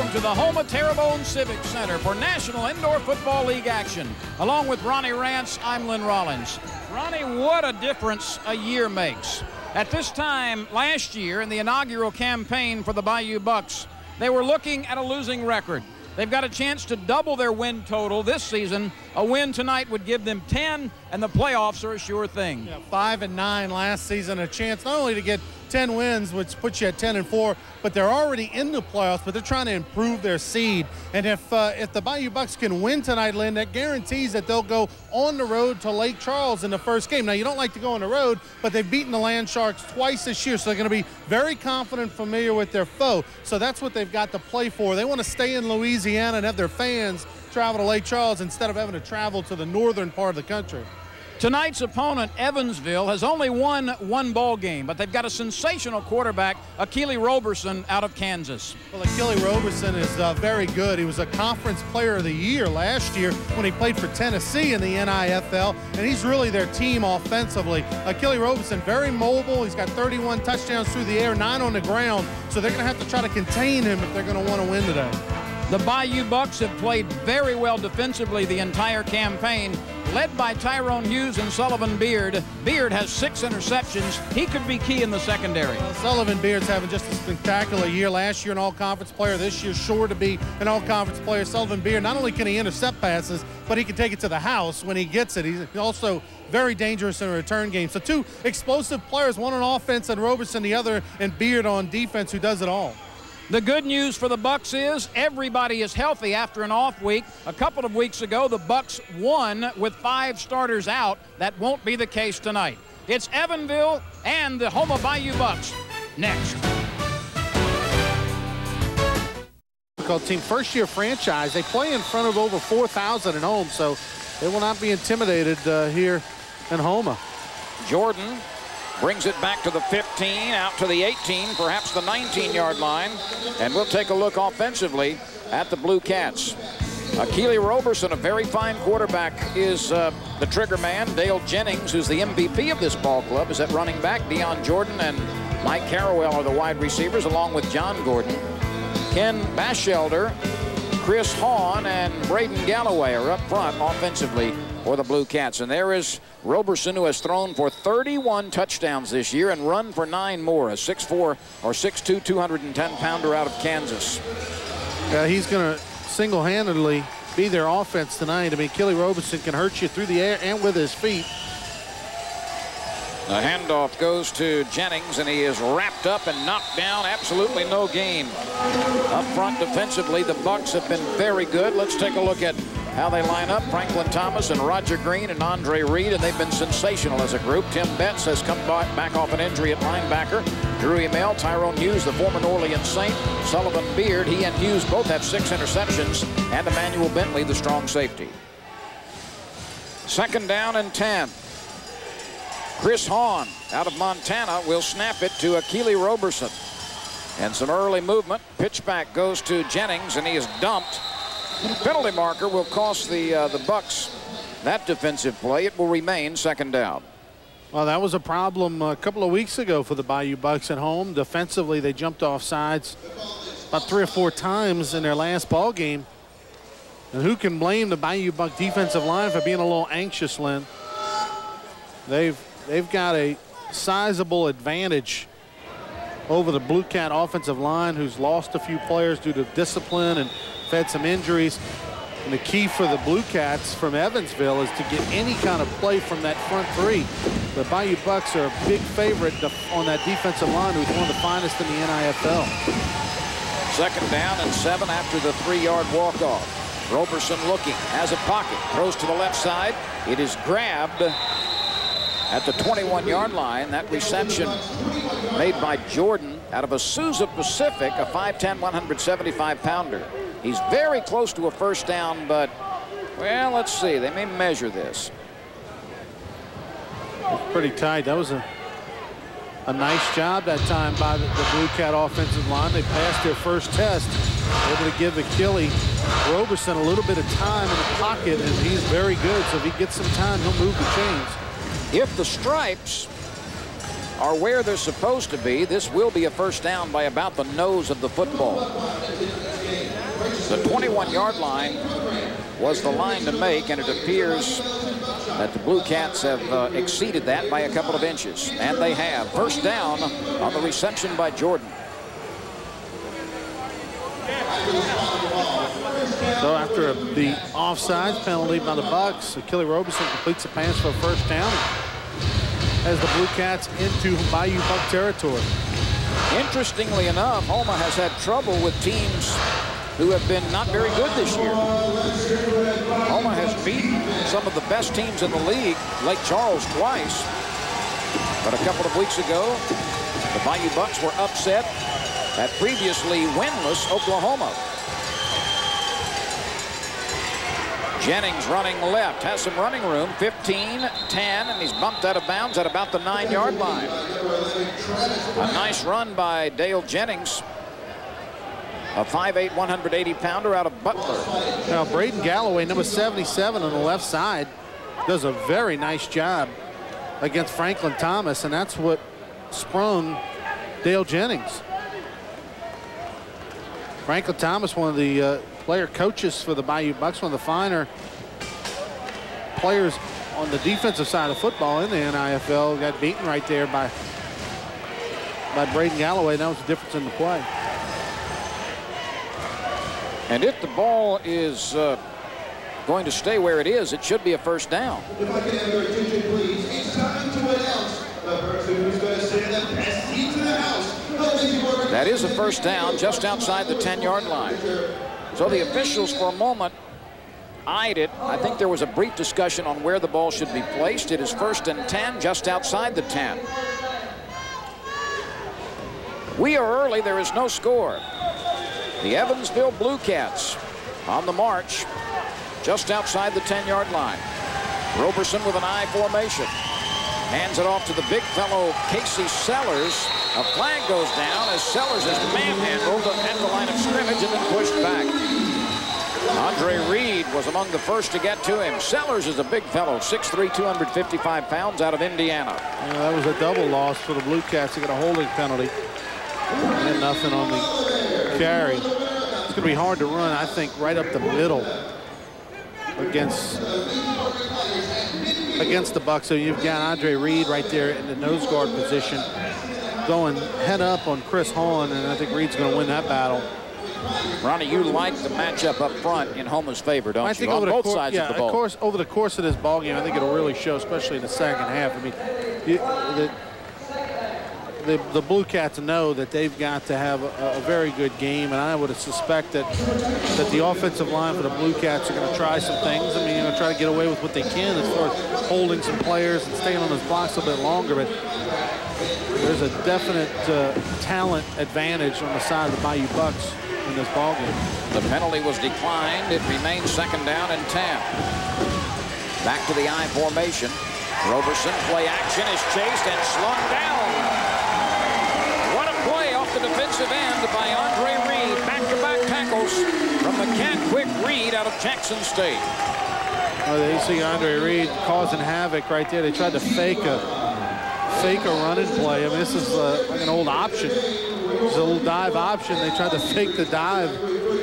welcome to the Houma Terrebonne Civic Center for National Indoor Football League action. Along with Ronnie Rance, I'm Lynn Rollins. Ronnie, what a difference a year makes. At this time last year, in the inaugural campaign for the Bayou Bucks, they were looking at a losing record. They've got a chance to double their win total this season. A win tonight would give them 10, and the playoffs are a sure thing. Yeah, 5-9 last season, a chance not only to get 10 wins, which puts you at 10-4, but they're already in the playoffs, but they're trying to improve their seed. And if the Bayou Bucks can win tonight, Lynn, that guarantees that they'll go on the road to Lake Charles in the first game. Now, you don't like to go on the road, but they've beaten the Land Sharks twice this year, so they're going to be very confident, familiar with their foe. So that's what they've got to play for. They want to stay in Louisiana and have their fans travel to Lake Charles instead of having to travel to the northern part of the country. Tonight's opponent, Evansville, has only won one ball game, but they've got a sensational quarterback, Akili Roberson, out of Kansas. Well, Akili Roberson is very good. He was a Conference Player of the Year last year when he played for Tennessee in the NIFL, and he's really their team offensively. Akili Roberson, very mobile. He's got 31 touchdowns through the air, 9 on the ground, so they're going to have to try to contain him if they're going to want to win today. The Bayou Bucks have played very well defensively the entire campaign, led by Tyrone Hughes and Sullivan Beard. Beard has 6 interceptions. He could be key in the secondary. Sullivan Beard's having just a spectacular year. Last year an all-conference player. This year sure to be an all-conference player. Sullivan Beard, not only can he intercept passes, but he can take it to the house when he gets it. He's also very dangerous in a return game. So 2 explosive players, one on offense and Roberson, the other, and Beard on defense, who does it all. The good news for the Bucks is everybody is healthy after an off week. A couple of weeks ago, the Bucks won with 5 starters out. That won't be the case tonight. It's Evansville and the Houma Bayou Bucks next. Called team, first-year franchise. They play in front of over 4,000 at home, so they will not be intimidated here in Houma. Jordan brings it back to the 15, out to the 18, perhaps the 19-yard line. And we'll take a look offensively at the Bluecats. Akili Roberson, a very fine quarterback, is the trigger man. Dale Jennings, who's the MVP of this ball club, is at running back. Deion Jordan and Mike Carrawell are the wide receivers, along with John Gordon. Ken Batchelder, Chris Hahn, and Braden Galloway are up front offensively for the Bluecats. And there is Roberson, who has thrown for 31 touchdowns this year and run for 9 more, a 6'4" or 6'2", 210-pounder out of Kansas. Yeah, he's going to single-handedly be their offense tonight. I mean, Akili Roberson can hurt you through the air and with his feet. The handoff goes to Jennings, and he is wrapped up and knocked down. Absolutely no gain. Up front defensively, the Bucks have been very good. Let's take a look at how they line up. Franklin Thomas and Roger Green and Andre Reed, and they've been sensational as a group. Tim Betts has come back off an injury at linebacker. Drew Emel, Tyrone Hughes, the former New Orleans Saint, Sullivan Beard. He and Hughes both have 6 interceptions, and Emmanuel Bentley, the strong safety. 2nd down and 10. Chris Hahn out of Montana will snap it to Akili Roberson. And some early movement. Pitch back goes to Jennings, and he is dumped. Penalty marker will cost the Bucks that defensive play. It will remain 2nd down. Well, that was a problem a couple of weeks ago for the Bayou Bucks at home. Defensively, they jumped off sides about 3 or 4 times in their last ball game. And who can blame the Bayou Buck defensive line for being a little anxious, Lynn? They've got a sizable advantage over the Bluecat offensive line, who's lost a few players due to discipline and had some injuries. And the key for the Bluecats from Evansville is to get any kind of play from that front 3. The Bayou Bucks are a big favorite on that defensive line, who's one of the finest in the NIFL. 2nd down and 7 after the 3-yard walk-off. Roberson looking, has a pocket, throws to the left side. It is grabbed at the 21-yard line. That reception made by Jordan out of Azusa Pacific, a 5'10", 175-pounder. He's very close to a 1st down, but, well, let's see. They may measure this. Pretty tight. That was a nice job that time by the Bluecat offensive line. They passed their first test, able to give Akili Roberson a little bit of time in the pocket, and he's very good. So if he gets some time, he'll move the chains. If the stripes are where they're supposed to be, this will be a 1st down by about the nose of the football. The 21-yard line was the line to make, and it appears that the Blue Cats have exceeded that by a couple of inches. And they have. First down on the reception by Jordan. So after the offsides penalty by the Bucks, Achille Roberson completes the pass for a first down as the Blue Cats into Bayou Buck territory. Interestingly enough, Houma has had trouble with teams who have been not very good this year. Houma has beaten some of the best teams in the league, Lake Charles twice. But a couple of weeks ago, the Bayou Bucks were upset at previously winless Oklahoma. Jennings running left, has some running room, 15, 10, and he's bumped out of bounds at about the 9-yard line. A nice run by Dale Jennings, a 5'8", 180-pounder out of Butler. Now, Braden Galloway, number 77 on the left side, does a very nice job against Franklin Thomas, and that's what sprung Dale Jennings. Franklin Thomas, one of the player coaches for the Bayou Bucks, one of the finer players on the defensive side of football in the NIFL, got beaten right there by Braden Galloway. That was the difference in the play. And if the ball is going to stay where it is, it should be a first down. If I can have your attention, please. It's time to announce the person who's going to send the best seat to the house. That is a first down just outside the 10-yard line. So the officials for a moment eyed it. I think there was a brief discussion on where the ball should be placed. It is 1st and 10, just outside the 10. We are early. There is no score. The Evansville Bluecats on the march just outside the 10-yard line. Roberson with an I formation. Hands it off to the big fellow, Casey Sellers. A flag goes down as Sellers is manhandled at the line of scrimmage and then pushed back. Andre Reed was among the first to get to him. Sellers is a big fellow, 6'3", 255 pounds, out of Indiana. Yeah, that was a double loss for the Blue Cats. They got a holding penalty and nothing on the carry. It's going to be hard to run, I think, right up the middle against the Bucks. So you've got Andre Reed right there in the nose guard position, going head up on Chris Hahn, and I think Reed's going to win that battle. Ronnie, you like the matchup up front in Homa's favor, don't you? On both sides of the ball. Of course, over the course of this ball game, I think it'll really show, especially in the second half. I mean, the Blue Cats know that they've got to have a very good game, and I would suspect that the offensive line for the Blue Cats are going to try some things. I mean, they're going to try to get away with what they can as far as holding some players and staying on those blocks a bit longer. But there's a definite talent advantage on the side of the Bayou Bucks in this ball game. The penalty was declined. It remains 2nd down and 10. Back to the I formation. Roberson, play action, is chased and slung down. What a play off the defensive end by Andre Reed. Back-to-back tackles from the cat quick Reed out of Jackson State. Oh, you see Andre Reed causing havoc right there. They tried to fake a running play. I mean, this is like an old option. It's a little dive option. They tried to fake the dive.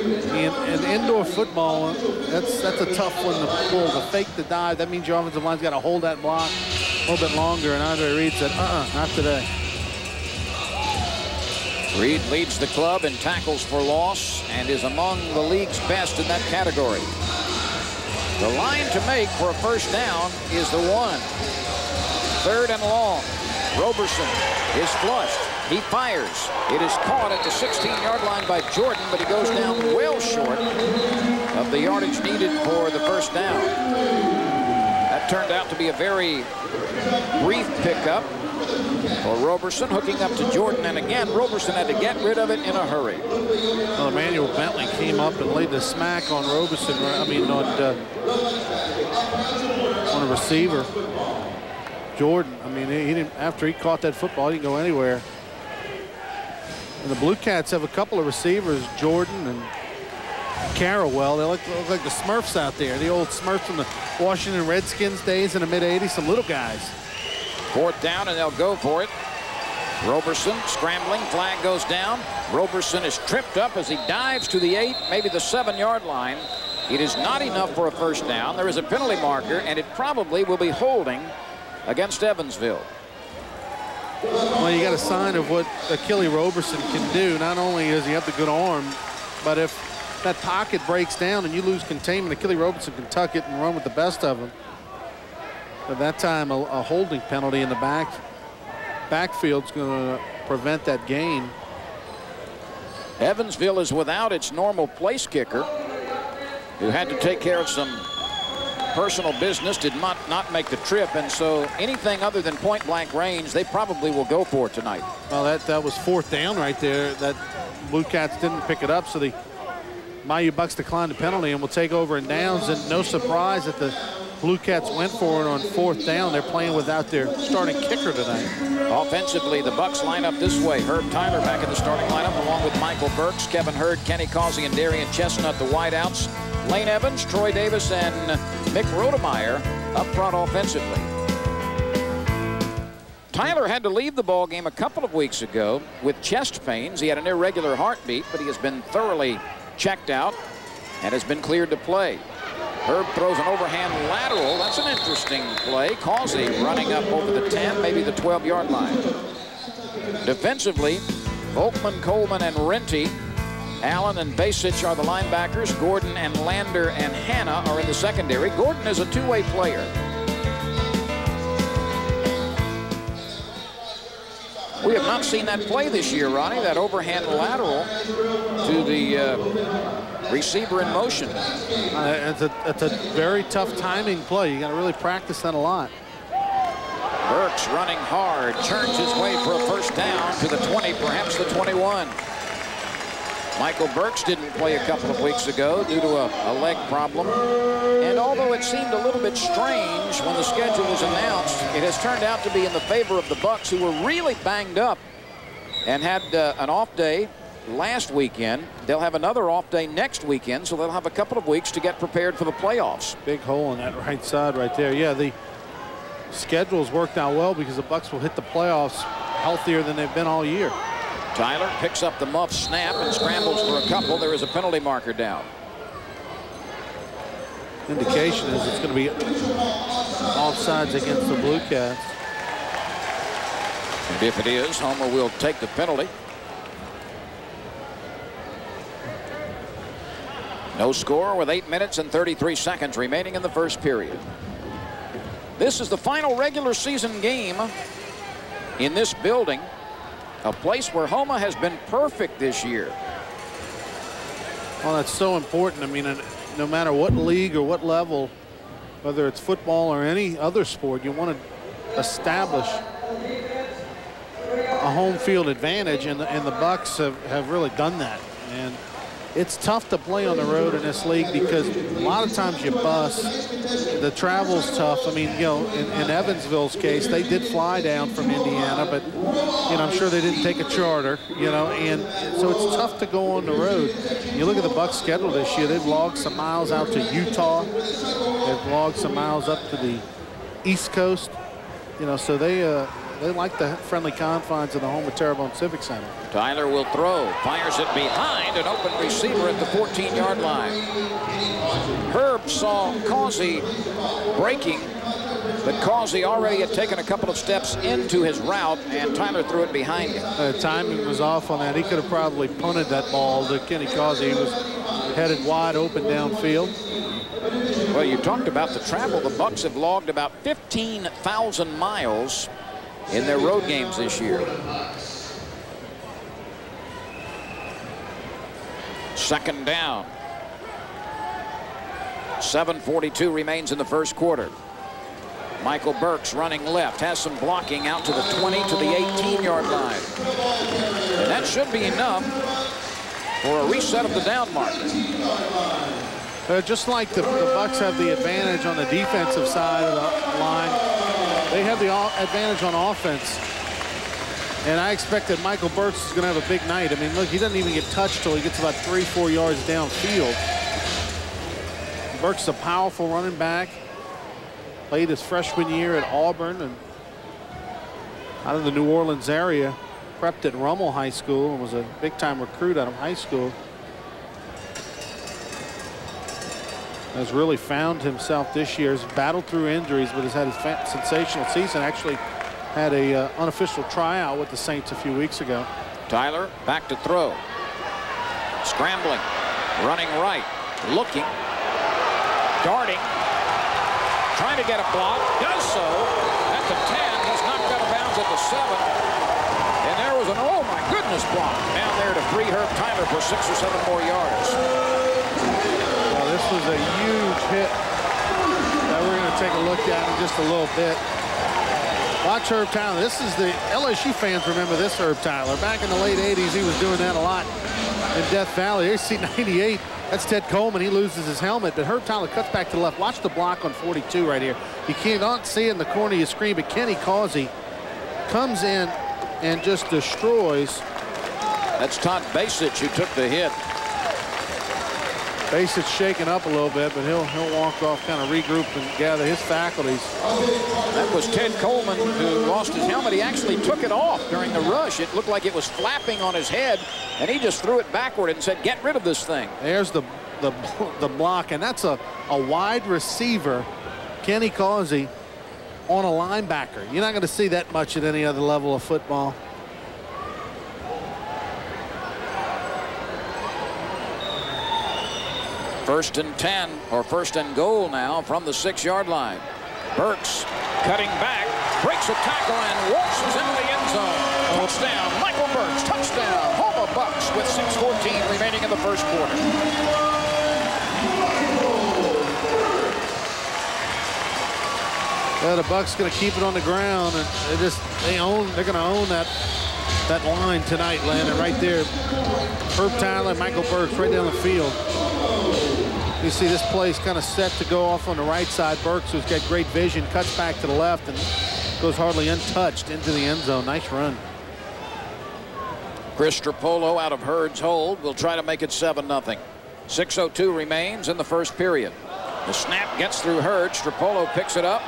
In indoor football, that's a tough one to pull, to fake the dive. That means your offensive line's got to hold that block a little bit longer, and Andre Reed said, not today. Reed leads the club in tackles for loss and is among the league's best in that category. The line to make for a first down is the 1. 3rd and long. Roberson is flushed. He fires. It is caught at the 16-yard line by Jordan, but he goes down well short of the yardage needed for the first down. That turned out to be a very brief pickup for Roberson, hooking up to Jordan, and again, Roberson had to get rid of it in a hurry. Well, Emmanuel Bentley came up and laid the smack on Roberson, on a receiver. Jordan, I mean, he didn't, after he caught that football, he didn't go anywhere. And the Blue Cats have a couple of receivers, Jordan and Carrawell. They look like the Smurfs out there, the old Smurfs from the Washington Redskins days in the mid-'80s, some little guys. 4th down, and they'll go for it. Roberson scrambling, flag goes down. Roberson is tripped up as he dives to the 8, maybe the 7-yard line. It is not enough for a first down. There is a penalty marker, and it probably will be holding against Evansville. Well, you got a sign of what Achille Roberson can do. Not only does he have the good arm, but if that pocket breaks down and you lose containment, Achille Roberson can tuck it and run with the best of them. At that time, a holding penalty in the backfield's going to prevent that gain. Evansville is without its normal place kicker, who had to take care of some personal business, did not make the trip, and so anything other than point-blank range, they probably will go for tonight. Well, that was 4th down right there. That Bluecats didn't pick it up, so the Bayou Bucks declined the penalty and will take over in downs. And no surprise that the Bluecats went for it on 4th down. They're playing without their starting kicker tonight. Offensively, the Bucks line up this way. Herb Tyler back in the starting lineup, along with Michael Burks, Kevin Hurd, Kenny Causey, and Darian Chestnut, the wideouts. Lane Evans, Troy Davis, and Mick Rodemeyer up front offensively. Tyler had to leave the ball game a couple of weeks ago with chest pains. He had an irregular heartbeat, but he has been thoroughly checked out and has been cleared to play. Herb throws an overhand lateral. That's an interesting play. Causey running up over the 10, maybe the 12-yard line. Defensively, Volkman, Coleman, and Renty. Allen and Basic are the linebackers. Gordon and Lander and Hanna are in the secondary. Gordon is a two-way player. We have not seen that play this year, Ronnie, that overhand lateral to the receiver in motion. It's a very tough timing play. You got to really practice that a lot. Burks running hard, turns his way for a first down to the 20, perhaps the 21. Michael Burks didn't play a couple of weeks ago due to a leg problem. And although it seemed a little bit strange when the schedule was announced, it has turned out to be in the favor of the Bucks, who were really banged up and had an off day last weekend. They'll have another off day next weekend, so they'll have a couple of weeks to get prepared for the playoffs. Big hole in that right side right there. Yeah, the schedule's worked out well because the Bucks will hit the playoffs healthier than they've been all year. Tyler picks up the muff snap and scrambles for a couple. There is a penalty marker down. Indication is it's going to be offsides against the Bluecats. And if it is, Houma will take the penalty. No score with 8 minutes and 33 seconds remaining in the first period. This is the final regular season game in this building. A place where Houma has been perfect this year. Well, that's so important. I mean, no matter what league or what level, whether it's football or any other sport, you want to establish a home field advantage, and the Bucks have really done that. And it's tough to play on the road in this league because a lot of times you bust. The travel's tough. I mean, you know, in Evansville's case, they did fly down from Indiana, but, you know, I'm sure they didn't take a charter, you know, and so it's tough to go on the road. You look at the Bucks' schedule this year, they've logged some miles out to Utah. They've logged some miles up to the East Coast, you know, so they like the friendly confines of the home of Terrebonne Civic Center. Tyler will throw, fires it behind an open receiver at the 14-yard line. Herb saw Causey breaking, but Causey already had taken a couple of steps into his route, and Tyler threw it behind him. The timing was off on that. He could have probably punted that ball to Kenny Causey. He was headed wide open downfield. Well, you talked about the travel. The Bucks have logged about 15,000 miles in their road games this year. Second down. 7:42 remains in the first quarter. Michael Burks running left, has some blocking out to the 20 to the 18-yard line. And that should be enough for a reset of the down marker. Just like the Bucks have the advantage on the defensive side of the line, they have the advantage on offense. And I expect that Michael Burks is going to have a big night. I mean, look, he doesn't even get touched till he gets about 3-4 yards downfield. Burks is a powerful running back. Played his freshman year at Auburn and out of the New Orleans area. prepped at Rummel High School and was a big-time recruit out of high school. Has really found himself this year. Has battled through injuries, but has had a sensational season. Actually had a unofficial tryout with the Saints a few weeks ago. Tyler back to throw. Scrambling. Running right. Looking. Darting. Trying to get a block. Does so at the 10. He's knocked out of bounds at the 7. And there was an, oh my goodness, block down there to free Herb Tyler for 6 or 7 more yards. Well, this was a huge hit that we're going to take a look at in just a little bit. Watch Herb Tyler. This is the LSU fans remember this Herb Tyler. Back in the late 80s, he was doing that a lot in Death Valley. Here's seat 98. That's Ted Coleman. He loses his helmet, but Herb Tyler cuts back to the left. Watch the block on 42 right here. You cannot see it in the corner of your screen, but Kenny Causey comes in and just destroys. That's Todd Basich who took the hit. Basich shaking up a little bit, but he'll walk off, kind of regroup and gather his faculties. That was Ted Coleman who lost his helmet. He actually took it off during the rush. It looked like it was flapping on his head, and he just threw it backward and said, "Get rid of this thing." There's the block, and that's a wide receiver, Kenny Causey, on a linebacker. You're not going to see that much at any other level of football. First and 10, or first and goal now from the 6-yard line. Burks cutting back, breaks a tackle and waltzes into the end zone. Touchdown, Michael Burks, touchdown, Houma Bucks with 6:14 remaining in the first quarter. Well, the Bucks going to keep it on the ground, and they're going to own that line tonight, Landon, right there. Herb Tyler, Michael Burks right down the field. You see this play's kind of set to go off on the right side. Burks, who's got great vision, cuts back to the left and goes hardly untouched into the end zone. Nice run. Chris Stropolo out of Hurd's hold will try to make it 7-0. 6:02 remains in the first period. The snap gets through Hurd. Stropolo picks it up.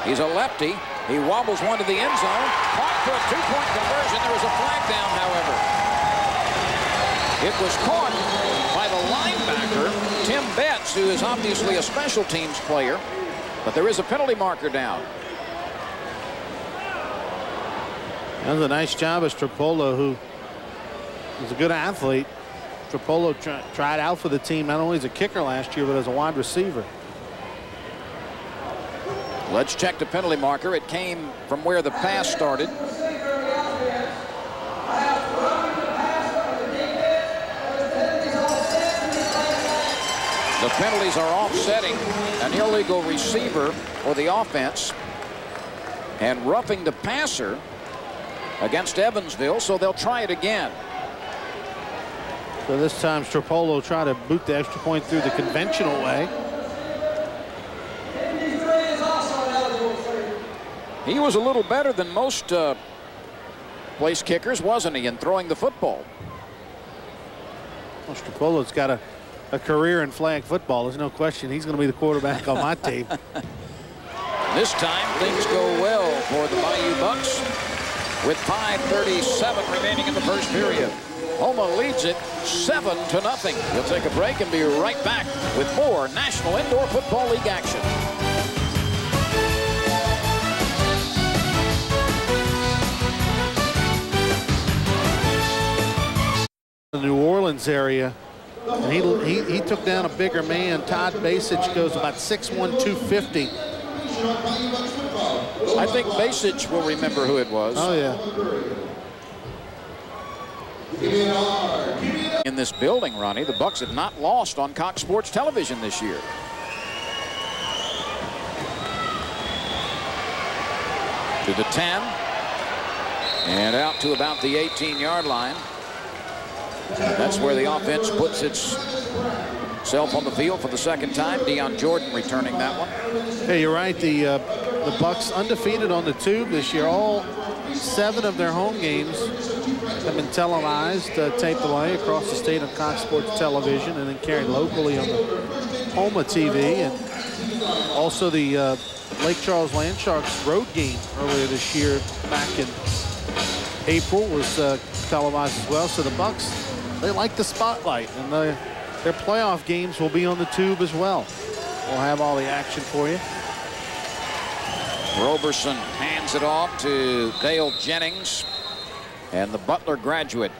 He's a lefty. He wobbles one to the end zone. Caught for a 2-point conversion. There was a flag down, however. It was caught by the linebacker, Tim Betts, who is obviously a special teams player, but there is a penalty marker down. That was a nice job of Stropolo, who is a good athlete. Stropolo tried out for the team not only as a kicker last year, but as a wide receiver. Let's check the penalty marker. It came from where the pass started. The penalties are offsetting an illegal receiver for the offense and roughing the passer against Evansville, so they'll try it again. So this time Stropolo tried to boot the extra point through the conventional way. He was a little better than most place kickers, wasn't he, in throwing the football? Well, Stropolo's got a career in flag football. There's no question he's going to be the quarterback on my team. This time things go well for the Bayou Bucks with 5:37 remaining in the first period. Houma leads it 7-0. We'll take a break and be right back with more National Indoor Football League action. The New Orleans area, and he took down a bigger man. Todd Basich goes about 6'1", 250. I think Basich will remember who it was. Oh yeah. In this building, Ronnie, the Bucks have not lost on Cox Sports Television this year. To the 10 and out to about the 18-yard line. That's where the offense puts itself on the field for the second time. Deion Jordan returning that one. Hey, you're right. The Bucks undefeated on the tube this year. All 7 of their home games have been televised, taped away across the state on Cox Sports Television, and then carried locally on the Houma TV, and also the Lake Charles Land Sharks road game earlier this year back in April was televised as well. So the Bucks, they like the spotlight, and their playoff games will be on the tube as well. We'll have all the action for you. Roberson hands it off to Dale Jennings, and the Butler graduate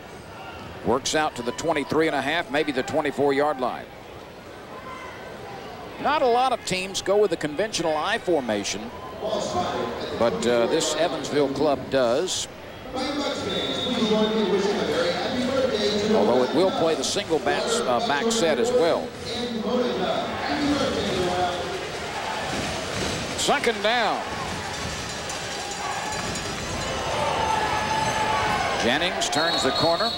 works out to the 23.5, maybe the 24-yard line. Not a lot of teams go with the conventional I formation, but this Evansville club does. Although it will play the single back set as well. Second down. Jennings turns the corner,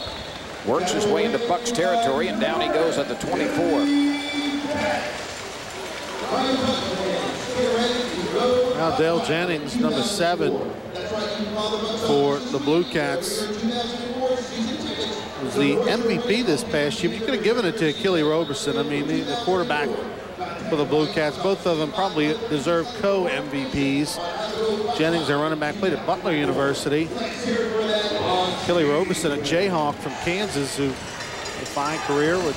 works his way into Bucks territory, and down he goes at the 24. Now Dale Jennings, number 7 for the Bluecats, was the MVP this past year. You could have given it to Achille Roberson. I mean, the quarterback for the Bluecats, both of them probably deserve co-MVPs. Jennings, their running back, played at Butler University. Achille Roberson, a Jayhawk from Kansas, who had a fine career a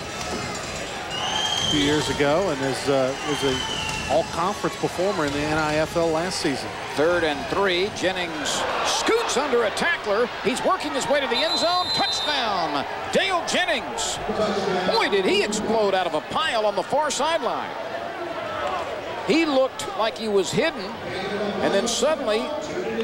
few years ago, and was an all-conference performer in the NIFL last season. 3rd and 3. Jennings scoots under a tackler. He's working his way to the end zone. Touchdown, Dale Jennings. Boy, did he explode out of a pile on the far sideline. He looked like he was hidden, and then suddenly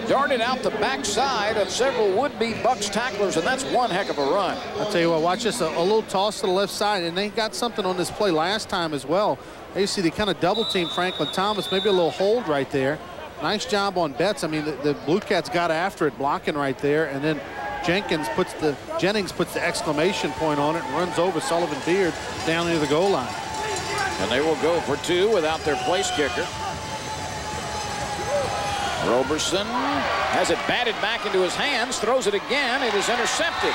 darted out the backside of several would-be Bucks tacklers, and that's one heck of a run. I'll tell you what, watch this, a little toss to the left side, and they got something on this play last time as well. You see they kind of double-team Franklin Thomas, maybe a little hold right there. Nice job on Betts. I mean, the Bluecats got after it, blocking right there, and then Jennings puts the exclamation point on it and runs over Sullivan Beard down near the goal line. And they will go for 2 without their place kicker. Roberson has it batted back into his hands, throws it again. It is intercepted.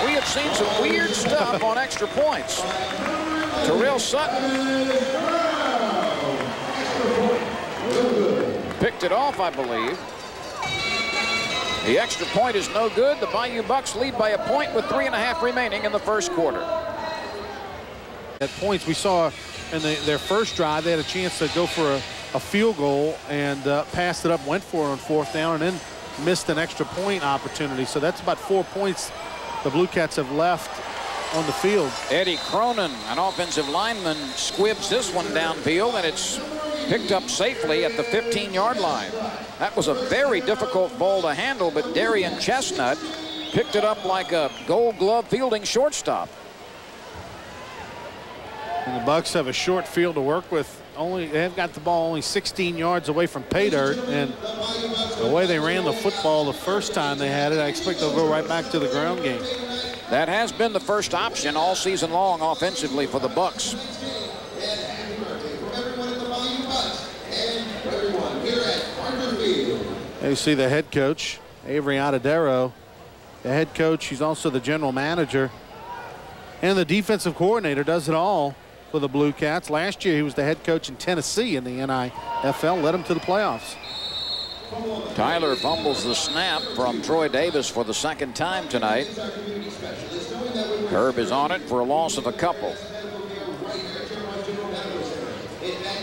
We have seen some weird stuff on extra points. Terrell Sutton picked it off, I believe. The extra point is no good. The Bayou Bucks lead by a point with 3.5 remaining in the first quarter. At points we saw in their first drive, they had a chance to go for a field goal and passed it up, went for it on 4th down, and then missed an extra point opportunity. So that's about 4 points the Bluecats have left on the field. Eddie Cronin, an offensive lineman, squibs this one downfield, and it's picked up safely at the 15-yard line. That was a very difficult ball to handle, but Darian Chestnut picked it up like a Gold Glove fielding shortstop. And the Bucks have a short field to work with. They've got the ball only 16 yards away from pay dirt, and the way they ran the football the first time they had it, I expect they'll go right back to the ground game. That has been the first option all season long offensively for the Bucks. You see the head coach, Avery Adadero, the head coach. He's also the general manager, and the defensive coordinator does it all for the Bluecats. Last year he was the head coach in Tennessee in the NIFL, led them to the playoffs. Tyler fumbles the snap from Troy Davis for the 2nd time tonight. Herb is on it for a loss of a couple.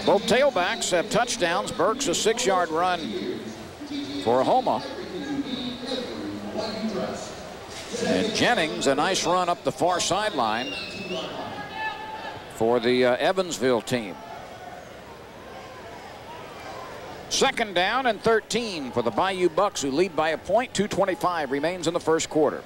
Both tailbacks have touchdowns. Burks a 6-yard run for Houma. And Jennings a nice run up the far sideline for the Evansville team. 2nd down and 13 for the Bayou Bucks, who lead by a point. 2:25 remains in the first quarter.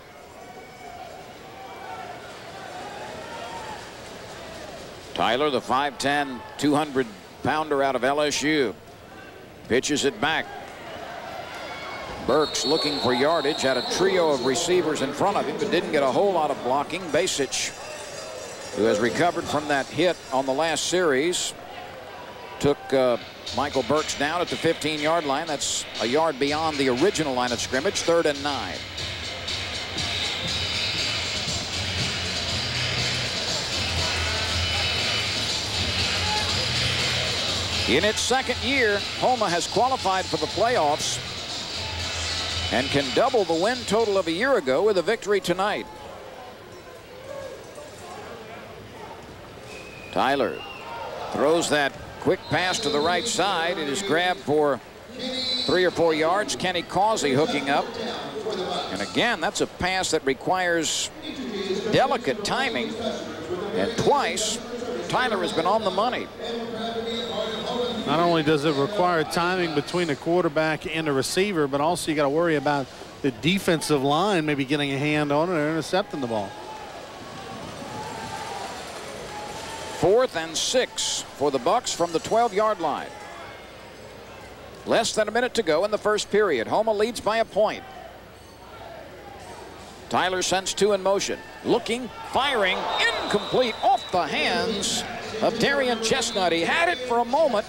Tyler, the 5'10", 200-pounder out of LSU, pitches it back. Burks looking for yardage, had a trio of receivers in front of him, but didn't get a whole lot of blocking. Basic, who has recovered from that hit on the last series, took Michael Burks down at the 15-yard line. That's a yard beyond the original line of scrimmage. 3rd and 9. In its 2nd year, Houma has qualified for the playoffs and can double the win total of a year ago with a victory tonight. Tyler throws that quick pass to the right side. It is grabbed for 3 or 4 yards. Kenny Causey hooking up. And again, that's a pass that requires delicate timing. And twice, Tyler has been on the money. Not only does it require timing between the quarterback and the receiver, but also you got to worry about the defensive line maybe getting a hand on it or intercepting the ball. 4th and 6 for the Bucks from the 12-yard line. Less than a minute to go in the first period. Houma leads by a point. Tyler sends 2 in motion. Looking, firing, incomplete, off the hands of Darian Chestnut. He had it for a moment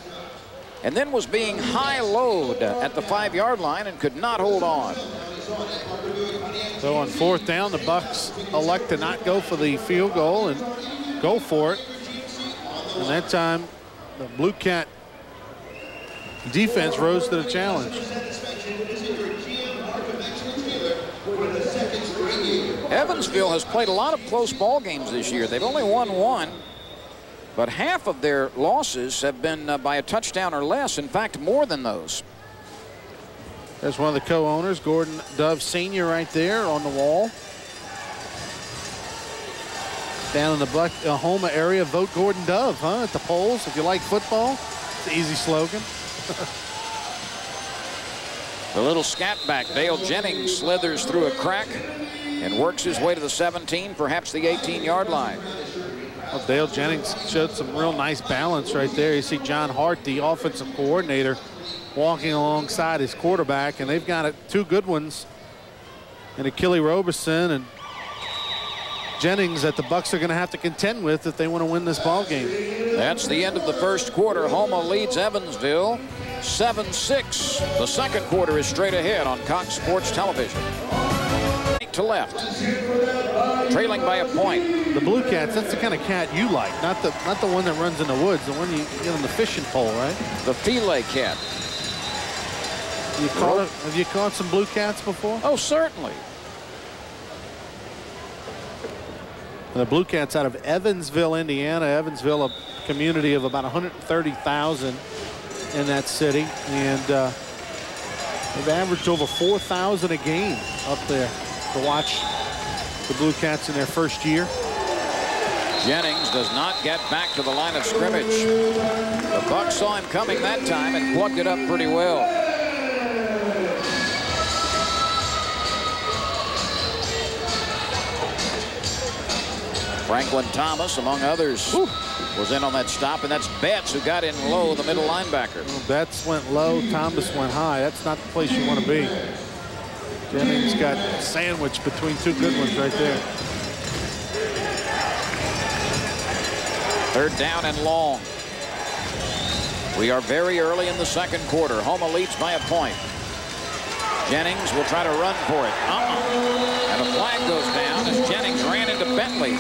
and then was being high-load at the 5-yard line and could not hold on. So on 4th down, the Bucks elect to not go for the field goal and go for it. And that time, the Blue Cat defense rose to the challenge. Evansville has played a lot of close ball games this year. They've only won 1, but half of their losses have been by a touchdown or less. In fact, more than those. There's one of the co-owners, Gordon Dove Sr. right there on the wall. Down in the Houma area, vote Gordon Dove, huh? At the polls, if you like football. It's an easy slogan. The little scat back, Dale Jennings, slithers through a crack and works his way to the 17, perhaps the 18-yard line. Well, Dale Jennings showed some real nice balance right there. You see John Hart, the offensive coordinator, walking alongside his quarterback, and they've got 2 good ones. And Achille Roberson and Jennings that the Bucks are going to have to contend with if they want to win this ball game. That's the end of the first quarter. Houma leads Evansville 7-6. The second quarter is straight ahead on Cox Sports Television. Right to left, trailing by a point. The Blue Cats, that's the kind of cat you like, not the one that runs in the woods, the one you get on the fishing pole, right? The Filet cat. Have you caught some Blue Cats before? Oh, certainly. The Blue Cats out of Evansville, Indiana. Evansville, a community of about 130,000 in that city. And they've averaged over 4,000 a game up there to watch the Blue Cats in their first year. Jennings does not get back to the line of scrimmage. The Bucks saw him coming that time and plugged it up pretty well. Franklin Thomas, among others, was in on that stop, and that's Betts who got in low, the middle linebacker. Well, Betts went low, Thomas went high. That's not the place you want to be. Jennings got sandwiched between 2 good ones right there. 3rd down and long. We are very early in the second quarter. Houma leads by a point. Jennings will try to run for it. And a flag goes down as Jennings ran into Bentley.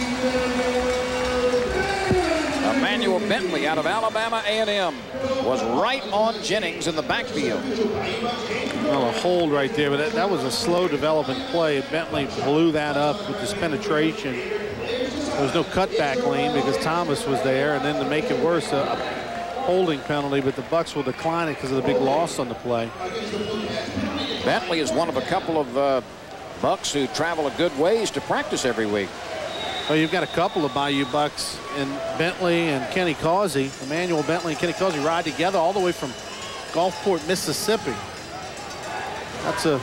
Emmanuel Bentley out of Alabama A&M was right on Jennings in the backfield. Well, a hold right there, but that was a slow development play. Bentley blew that up with his penetration. There was no cutback lane because Thomas was there, and then to make it worse, a holding penalty, but the Bucks will decline it because of the big loss on the play. Bentley is one of a couple of Bucks who travel a good ways to practice every week. Well, you've got a couple of Bayou Bucks, and Bentley and Kenny Causey. Emmanuel Bentley and Kenny Causey ride together all the way from Gulfport, Mississippi. That's a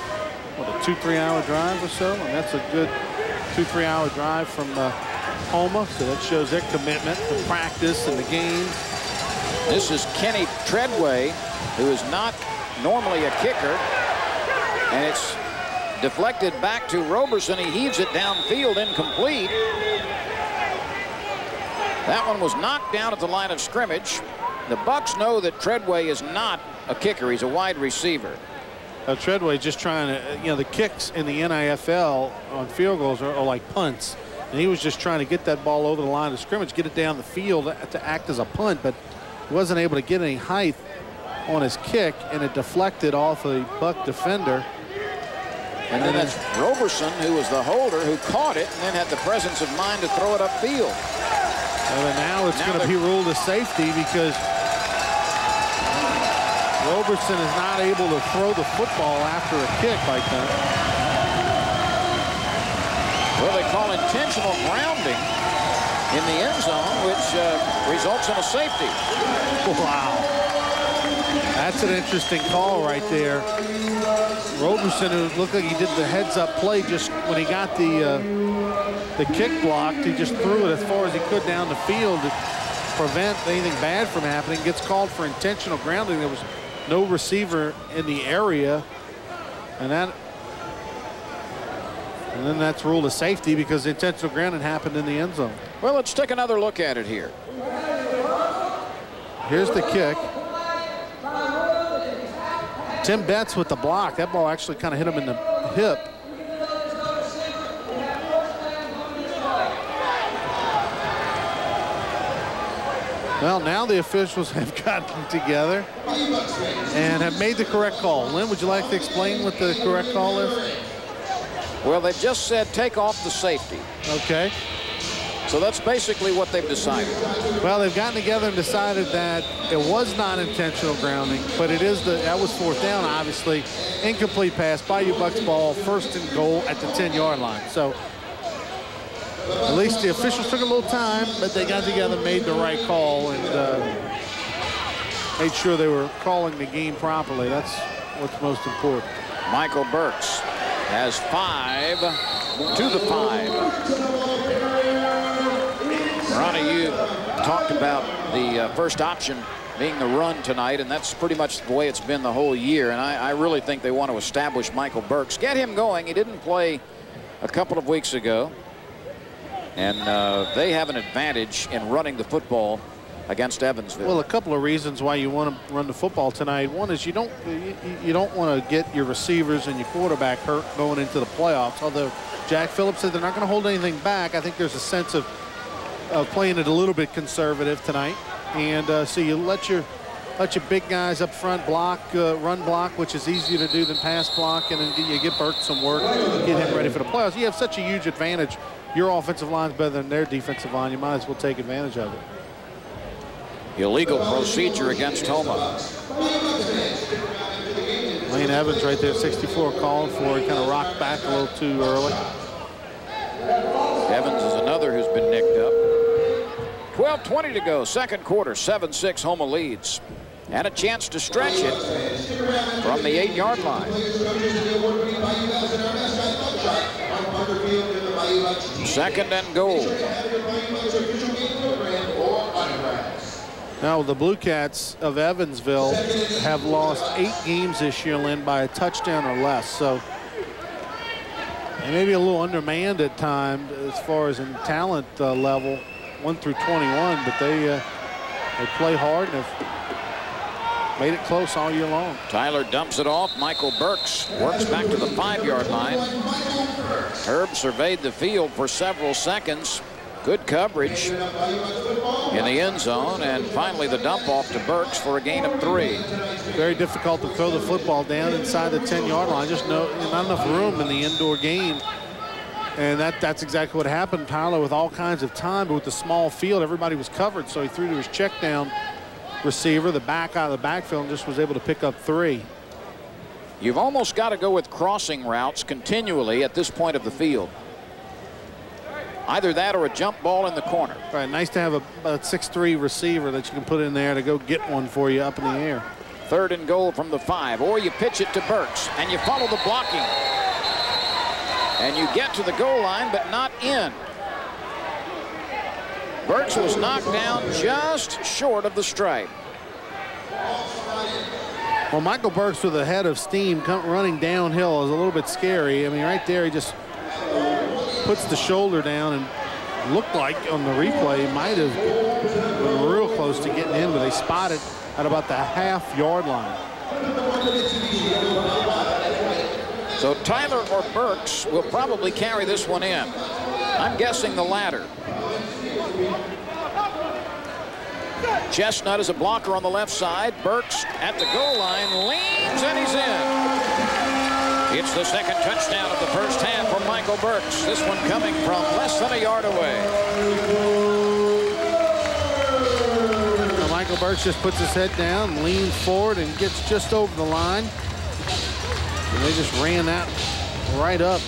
2-3 hour drive or so, and that's a good 2-3 hour drive from Houma, so that shows their commitment to practice and the game. This is Kenny Treadway, who is not normally a kicker, and it's deflected back to Roberson. He heaves it downfield, incomplete. That one was knocked down at the line of scrimmage. The Bucks know that Treadway is not a kicker. He's a wide receiver. Treadway just trying to, the kicks in the NIFL on field goals are like punts. And he was just trying to get that ball over the line of scrimmage, get it down the field to act as a punt, but he wasn't able to get any height on his kick, and it deflected off a Buck defender. And then that's Roberson, who was the holder, who caught it and then had the presence of mind to throw it upfield. And now it's going to be ruled a safety because Roberson is not able to throw the football after a kick like that. Well, they call intentional grounding in the end zone, which results in a safety. Wow. That's an interesting call right there. Roberson, who looked like he did the heads-up play just when he got the kick blocked, he just threw it as far as he could down the field to prevent anything bad from happening. Gets called for intentional grounding. There was no receiver in the area, and then that's ruled a safety because the intentional grounding happened in the end zone. Well, let's take another look at it here. Here's the kick. Tim Betts with the block. That ball actually kind of hit him in the hip. Well, now the officials have gotten together and have made the correct call. Lynn, would you like to explain what the correct call is? Well, they've just said take off the safety. Okay. So that's basically what they've decided. Well, they've gotten together and decided that it was not intentional grounding, but it is that was fourth down, obviously. Incomplete pass, Bayou Bucks ball, 1st and goal at the 10-yard line. So at least the officials took a little time, but they got together, made the right call, and made sure they were calling the game properly. That's what's most important. Michael Burks has 5 to the 5. Ronnie, you talked about the first option being the run tonight, and that's pretty much the way it's been the whole year. And I really think they want to establish Michael Burks, get him going. He didn't play a couple of weeks ago, and they have an advantage in running the football against Evansville. Well, a couple of reasons why you want to run the football tonight. One is you don't want to get your receivers and your quarterback hurt going into the playoffs. Although Jack Phillips said they're not going to hold anything back, I think there's a sense of playing it a little bit conservative tonight, and so you let your big guys up front block, run block, which is easier to do than pass block, and then you get Burke some work, get him ready for the playoffs. You have such a huge advantage. Your offensive line's better than their defensive line. You might as well take advantage of it. Illegal procedure against Houma. Lane Evans right there, 64 called for. He kind of rocked back a little too early. Evans is another who's been nicked up. 12:20 to go, second quarter, 7-6 Houma leads. And a chance to stretch it from the 8-yard line. Second and goal. Now the Bluecats of Evansville have lost 8 games this year, Lynn, by a touchdown or less. So they may be a little undermanned at times as far as in talent level, 1 through 21, but they play hard and have made it close all year long. Tyler dumps it off. Michael Burks works back to the 5-yard line. Herb surveyed the field for several seconds. Good coverage in the end zone, and finally the dump off to Burks for a gain of 3. Very difficult to throw the football down inside the 10-yard line. Just not enough room in the indoor game. And that's exactly what happened. Tyler with all kinds of time, but with the small field, everybody was covered, so he threw to his check down receiver, the back out of the backfield, and just was able to pick up 3. You've almost got to go with crossing routes continually at this point of the field. Either that or a jump ball in the corner. Right, nice to have a 6'3" receiver that you can put in there to go get one for you up in the air. Third and goal from the 5, or you pitch it to Burks, and you follow the blocking. And you get to the goal line, but not in. Burks was knocked down just short of the stripe. Well, Michael Burks with a head of steam running downhill is a little bit scary. I mean, right there, he just puts the shoulder down and looked like on the replay might have been real close to getting in, but they spotted at about the half-yard line. So Tyler or Burks will probably carry this one in. I'm guessing the latter. Chestnut is a blocker on the left side. Burks at the goal line leans, and he's in. It's the second touchdown of the first half for Michael Burks. This one coming from less than a yard away. Now Michael Burks just puts his head down, leans forward, and gets just over the line. And they just ran that right up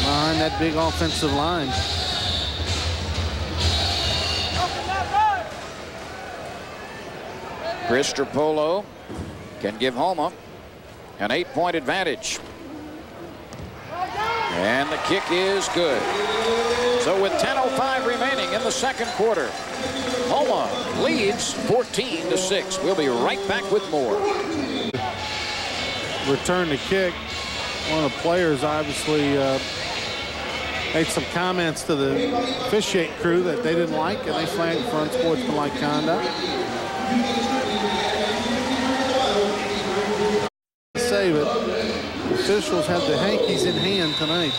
behind that big offensive line. Chris Strapolo can give Houma an 8-point advantage. And the kick is good. So with 10:05 remaining in the second quarter, Houma leads 14-6. We'll be right back with more. Return the kick. One of the players obviously made some comments to the officiate crew that they didn't like, and they flagged for unsportsmanlike conduct. Say, but the officials have the hankies in hand tonight.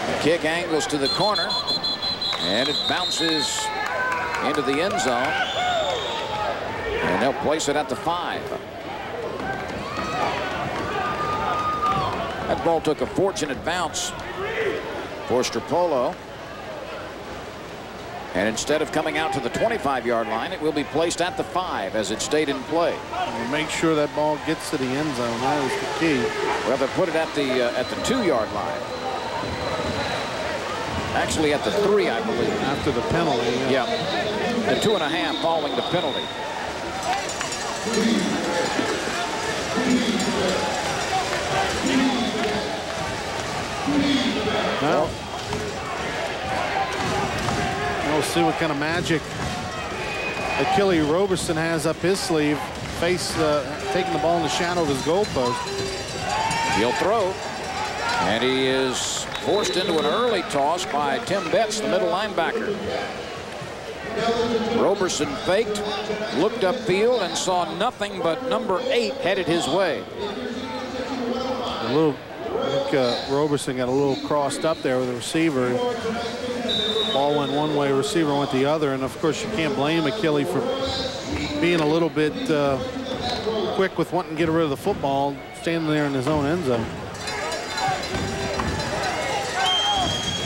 The kick angles to the corner, and it bounces into the end zone, and they'll place it at the 5. That ball took a fortunate bounce for Strapolo. And instead of coming out to the 25-yard line, it will be placed at the 5 as it stayed in play. And make sure that ball gets to the end zone. That is the key. Well, they put it at the 2-yard line. Actually, at the 3, I believe. After the penalty. Yeah. The 2.5 following the penalty. Well, we'll see what kind of magic Achille Roberson has up his sleeve. Taking the ball in the shadow of his goalpost. He'll throw. And he is forced into an early toss by Tim Betts, the middle linebacker. Roberson faked, looked upfield, and saw nothing but number 8 headed his way. I think Roberson got a little crossed up there with the receiver. Ball went one way, receiver went the other, and of course you can't blame Achille for being a little bit quick with wanting to get rid of the football, standing there in his own end zone.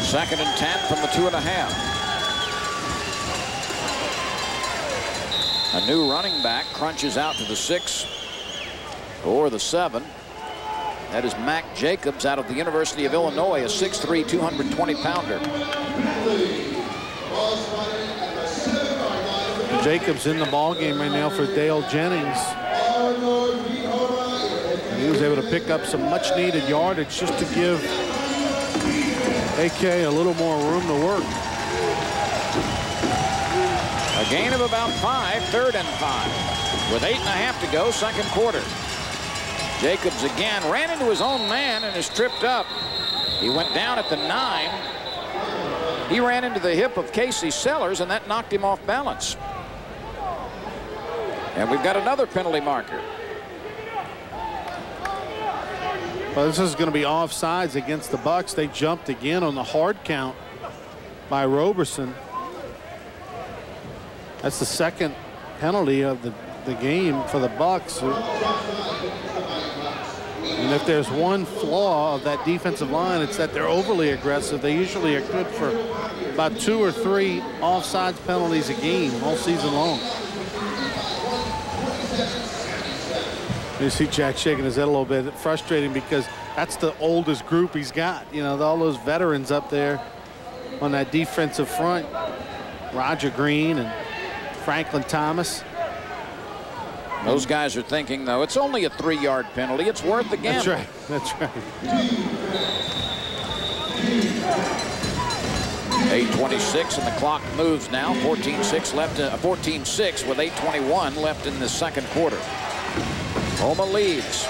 2nd and 10 from the 2.5. A new running back crunches out to the 6 or the 7. That is Mac Jacobs out of the University of Illinois, a 6'3", 220-pounder. Jacobs in the ball game right now for Dale Jennings. And he was able to pick up some much-needed yardage just to give AK a little more room to work. A gain of about 5, 3rd and 5. With 8.5 to go, second quarter. Jacobs again ran into his own man and is tripped up. He went down at the 9. He ran into the hip of Casey Sellers, and that knocked him off balance. And we've got another penalty marker. Well, this is going to be offsides against the Bucks. They jumped again on the hard count by Roberson. That's the second penalty of the game for the Bucks. And if there's one flaw of that defensive line, it's that they're overly aggressive. They usually are good for about 2 or 3 offsides penalties a game all season long. You see Jack shaking his head a little bit. Frustrating because that's the oldest group he's got. You know, all those veterans up there on that defensive front. Roger Green and Franklin Thomas. Those guys are thinking, though, it's only a 3-yard penalty. It's worth the gamble. That's right. That's right. 8:26 and the clock moves now. 14-6 left. 14-6 with 8:21 left in the second quarter. Houma leads.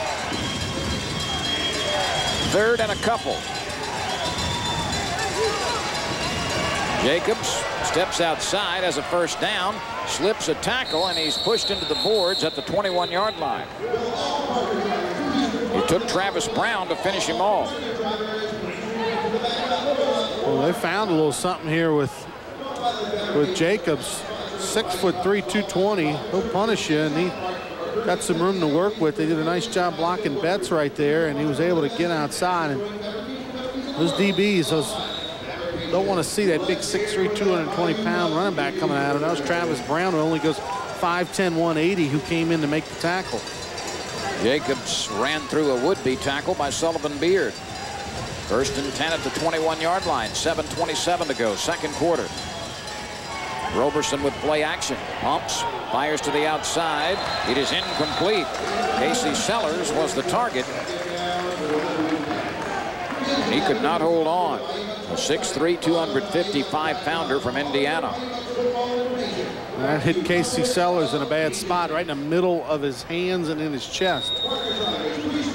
3rd and a couple. Jacobs steps outside as a first down, slips a tackle, and he's pushed into the boards at the 21-yard line. It took Travis Brown to finish him off. Well, they found a little something here with Jacobs. 6'3", 220. He'll punish you, and he got some room to work with. They did a nice job blocking Betts right there, and he was able to get outside. And those DBs, don't want to see that big 6'3", 220-pound running back coming at him. That was Travis Brown, who only goes 5'10", 180, who came in to make the tackle. Jacobs ran through a would-be tackle by Sullivan Beard. 1st and 10 at the 21-yard line. 7:27 to go, second quarter. Roberson with play action. Pumps, fires to the outside. It is incomplete. Casey Sellers was the target. And he could not hold on. A 6'3", 255-pounder from Indiana. That hit Casey Sellers in a bad spot, right in the middle of his hands and in his chest.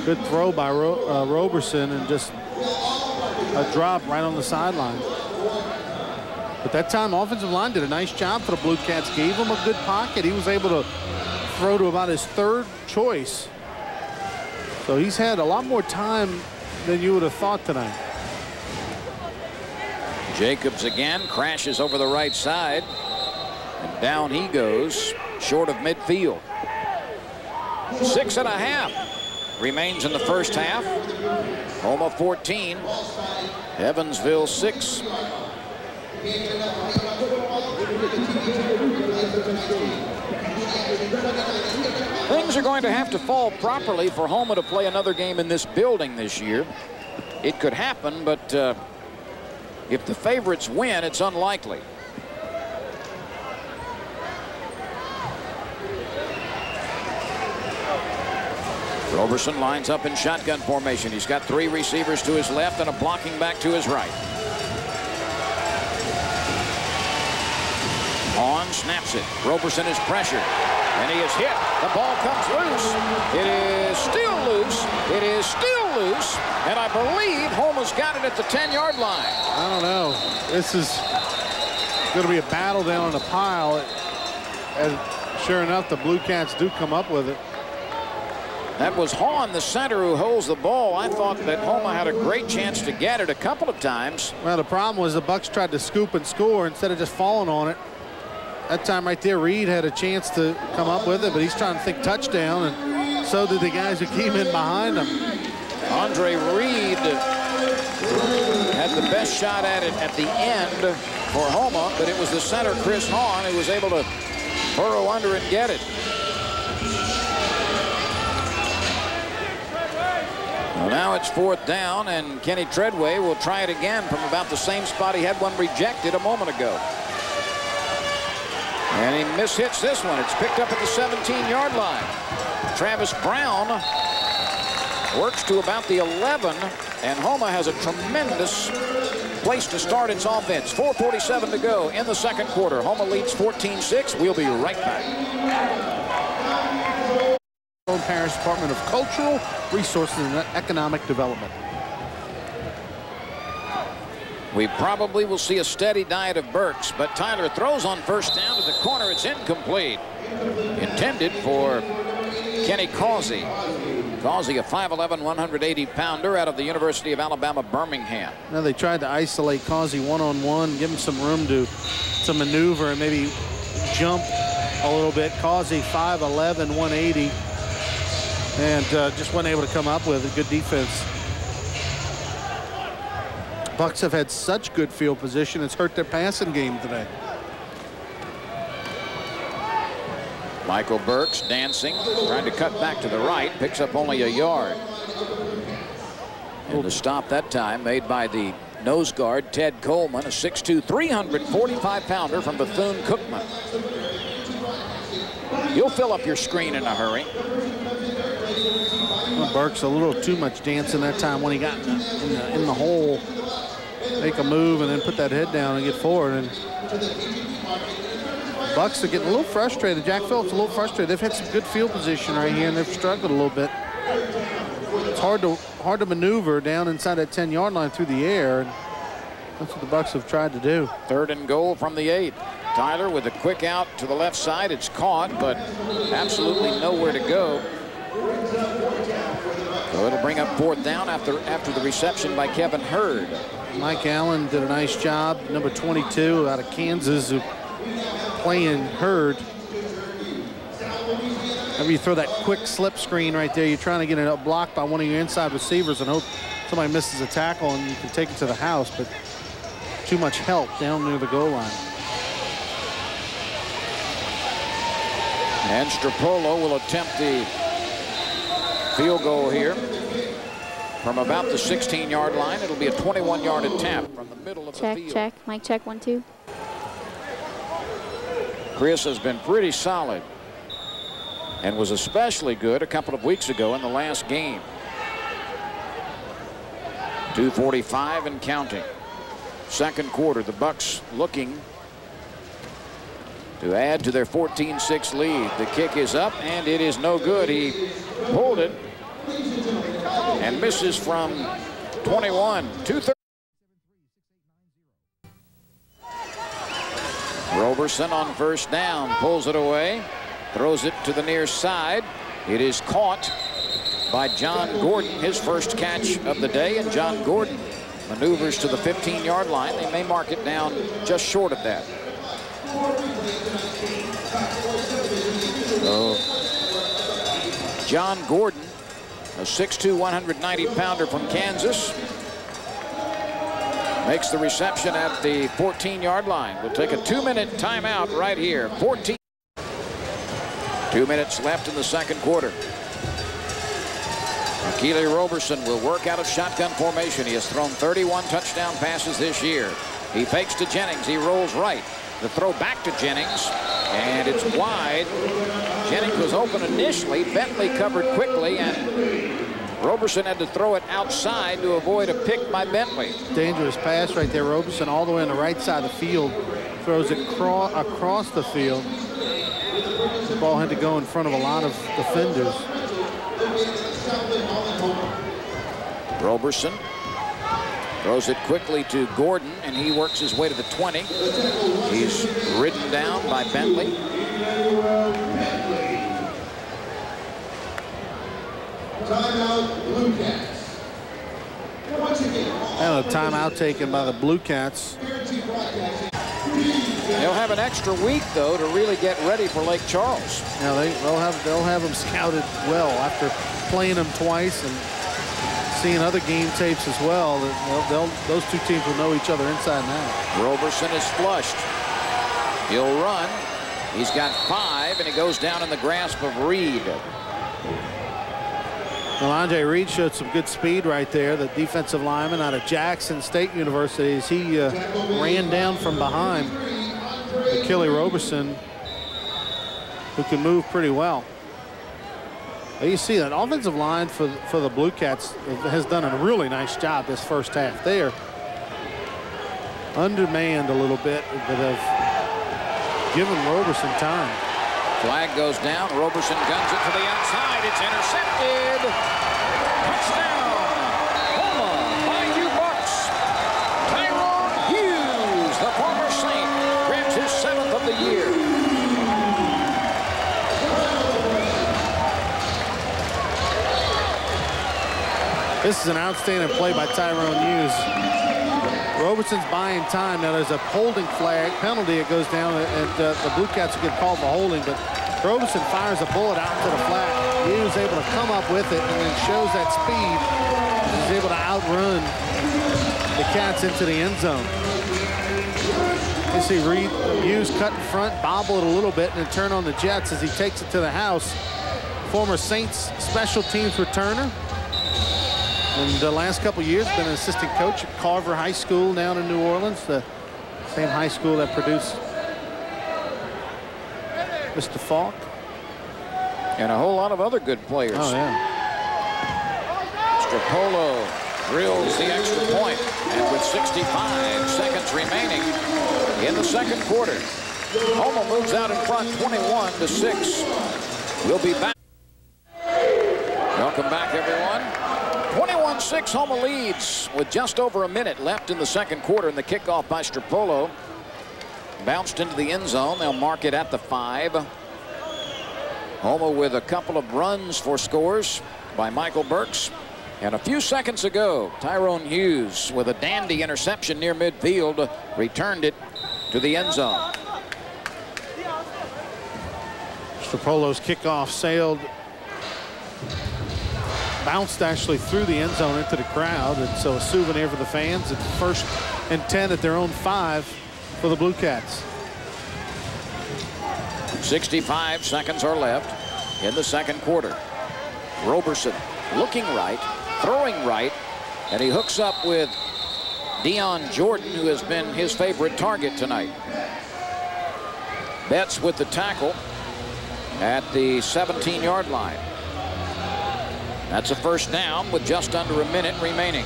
Good throw by Roberson, and just a drop right on the sideline. But that time, offensive line did a nice job for the Blue Cats. Gave him a good pocket. He was able to throw to about his 3rd choice. So he's had a lot more time than you would have thought tonight. Jacobs again crashes over the right side. And down he goes, short of midfield. 6.5 remains in the first half. Houma 14, Evansville 6. Things are going to have to fall properly for Houma to play another game in this building this year. It could happen, but if the favorites win, it's unlikely. Roberson lines up in shotgun formation. He's got 3 receivers to his left and a blocking back to his right. On snaps it. Roberson is pressured, and he is hit. The ball comes loose. It is still loose. It is still loose, and I believe Houma's got it at the 10-yard line. I don't know. This is going to be a battle down in the pile. And sure enough, the Blue Cats do come up with it. That was Hahn, the center, who holds the ball. I thought that Houma had a great chance to get it a couple of times. Well, the problem was the Bucks tried to scoop and score instead of just falling on it. That time right there, Reed had a chance to come up with it, but he's trying to think touchdown, and so did the guys who came in behind him. Andre Reed had the best shot at it at the end for Houma, but it was the center, Chris Hahn, who was able to burrow under and get it. Well, now it's 4th down, and Kenny Treadway will try it again from about the same spot he had one rejected a moment ago. And he mishits this one. It's picked up at the 17-yard line. Travis Brown works to about the 11, and Houma has a tremendous place to start its offense. 4:47 to go in the second quarter. Houma leads 14-6. We'll be right back. Parish Department of Cultural Resources and Economic Development. We probably will see a steady diet of Burks, but Tyler throws on first down to the corner. It's incomplete. Intended for Kenny Causey. Causey, a 5'11", 180-pounder out of the University of Alabama, Birmingham. Now they tried to isolate Causey one-on-one, give him some room to maneuver and maybe jump a little bit. Causey, 5'11", 180, and just wasn't able to come up with a good defense. Bucks have had such good field position, it's hurt their passing game today. Michael Burks dancing, trying to cut back to the right, picks up only a yard. And the stop that time made by the nose guard, Ted Coleman, a 6'2", 345-pounder from Bethune-Cookman. You'll fill up your screen in a hurry. Well, Burks a little too much dancing that time when he got in the hole. Make a move and then put that head down and get forward. And Bucks are getting a little frustrated. Jack Phillips a little frustrated. They've had some good field position right here, and they've struggled a little bit. It's hard to maneuver down inside that 10-yard line through the air. And that's what the Bucks have tried to do. 3rd and goal from the 8. Tyler with a quick out to the left side. It's caught, but absolutely nowhere to go. So it'll bring up 4th down after the reception by Kevin Hurd. Mike Allen did a nice job, number 22 out of Kansas, who playing herd. Whenever you throw that quick slip screen right there, you're trying to get it blocked by one of your inside receivers and hope somebody misses a tackle and you can take it to the house, but too much help down near the goal line. And Stropolo will attempt the field goal here from about the 16-yard line. It'll be a 21-yard attempt from the middle of the field. Check. Mic check, 1, 2. Chris has been pretty solid and was especially good a couple of weeks ago in the last game. 2:45 and counting. Second quarter, the Bucks looking to add to their 14-6 lead. The kick is up, and it is no good. He pulled it and misses from 21. 2:30. Roberson on first down, pulls it away, throws it to the near side. It is caught by John Gordon, his first catch of the day, and John Gordon maneuvers to the 15-yard line. They may mark it down just short of that. So, John Gordon, a 6'2", 190-pounder from Kansas, makes the reception at the 14-yard line. We'll take a 2-minute timeout right here. 2 minutes left in the second quarter. Keely Roberson will work out of shotgun formation. He has thrown 31 touchdown passes this year. He fakes to Jennings. He rolls right. The throw back to Jennings, and it's wide. Jennings was open initially. Bentley covered quickly, and Roberson had to throw it outside to avoid a pick by Bentley. Dangerous pass right there. Roberson all the way on the right side of the field. Throws it across the field. The ball had to go in front of a lot of defenders. Roberson throws it quickly to Gordon, and he works his way to the 20. He's ridden down by Bentley. Timeout, Bluecats. And a timeout taken by the Bluecats. They'll have an extra week, though, to really get ready for Lake Charles. Yeah, they'll have them scouted well after playing them twice and seeing other game tapes as well. Those two teams will know each other inside and out. Roberson is flushed. He'll run. He's got 5, and he goes down in the grasp of Reed. Well, Andre Reed showed some good speed right there, the defensive lineman out of Jackson State University, as he ran down from behind Keely Roberson, who can move pretty well. You see that offensive line for the Bluecats has done a really nice job this first half. They are undermanned a little bit, but have given Roberson time. Flag goes down. Roberson guns it to the outside. It's intercepted. Touchdown. Houma Bayou Bucks. Tyrone Hughes, the former Saint, grabs his 7th of the year. This is an outstanding play by Tyrone Hughes. Roberson's buying time. Now there's a holding flag penalty. It goes down, and the Bluecats will get called for holding, but Roberson fires a bullet out to the flat. Hughes able to come up with it and then shows that speed. He's able to outrun the Cats into the end zone. You see Hughes cut in front, bobble it a little bit, and then turn on the Jets as he takes it to the house. Former Saints special teams returner. And the last couple years been an assistant coach at Carver High School down in New Orleans, the same high school that produced Mr. Falk. And a whole lot of other good players. Oh, yeah. Stropolo drills the extra point, and with 65 seconds remaining in the second quarter, Houma moves out in front 21-6. We'll be back. Welcome back, everyone. 21-6, Houma leads with just over a minute left in the second quarter, and the kickoff by Stropolo bounced into the end zone. They'll mark it at the 5. Houma with a couple of runs for scores by Michael Burks. And a few seconds ago, Tyrone Hughes with a dandy interception near midfield returned it to the end zone. Polo's kickoff sailed, bounced actually through the end zone into the crowd, and so a souvenir for the fans. It's 1st and 10 at their own 5 for the Blue Cats. 65 seconds are left in the second quarter. Roberson looking right, throwing right, and he hooks up with Dion Jordan, who has been his favorite target tonight. Betts with the tackle at the 17-yard line. That's a first down with just under a minute remaining.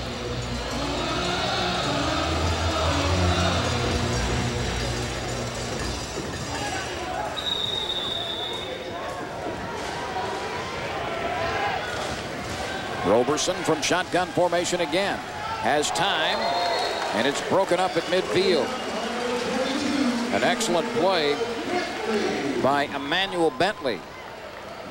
Roberson from shotgun formation again. Has time, and it's broken up at midfield. An excellent play by Emmanuel Bentley.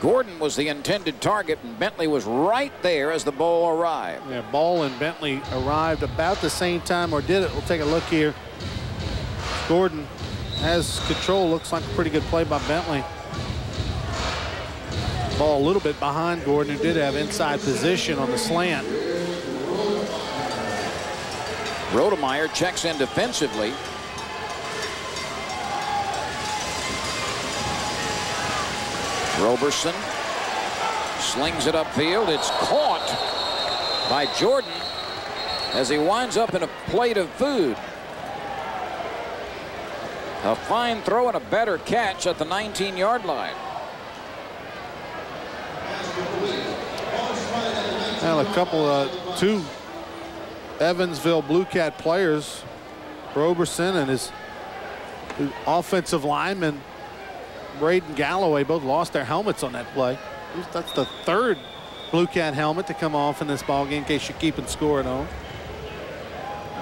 Gordon was the intended target, and Bentley was right there as the ball arrived. Yeah, Ball and Bentley arrived about the same time, or did it? We'll take a look here. Gordon has control. Looks like a pretty good play by Bentley. Ball a little bit behind Gordon, who did have inside position on the slant. Rodemeyer checks in defensively. Roberson slings it upfield. It's caught by Jordan as he winds up in a plate of food. A fine throw and a better catch at the 19-yard line. Well, a couple of two Evansville Bluecat players, Roberson and his offensive lineman Braden Galloway, both lost their helmets on that play. That's the 3rd Bluecat helmet to come off in this ball game, in case you're keeping score at home.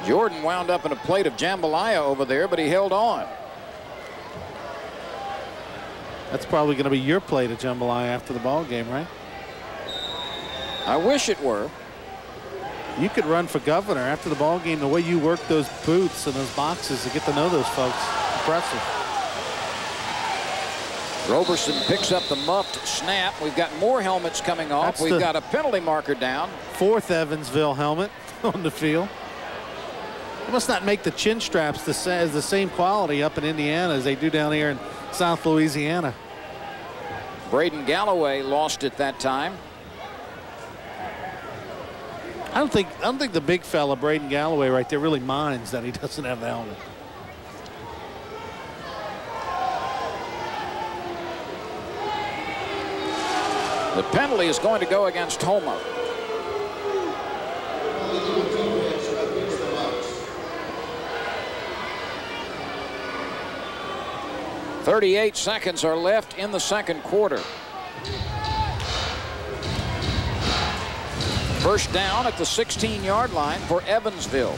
Jordan wound up in a plate of jambalaya over there, but he held on. That's probably going to be your plate of jambalaya after the ball game, right? I wish it were. You could run for governor after the ball game. The way you work those booths and those boxes to get to know those folks, impressive. Roberson picks up the muffed snap. We've got more helmets coming off. We've got a penalty marker down. 4th Evansville helmet on the field. They must not make the chin straps the same quality up in Indiana as they do down here in South Louisiana. Braden Galloway lost it that time. I don't think the big fella Braden Galloway right there really minds that he doesn't have the helmet. The penalty is going to go against Houma. .38 seconds are left in the second quarter. First down at the 16-yard line for Evansville.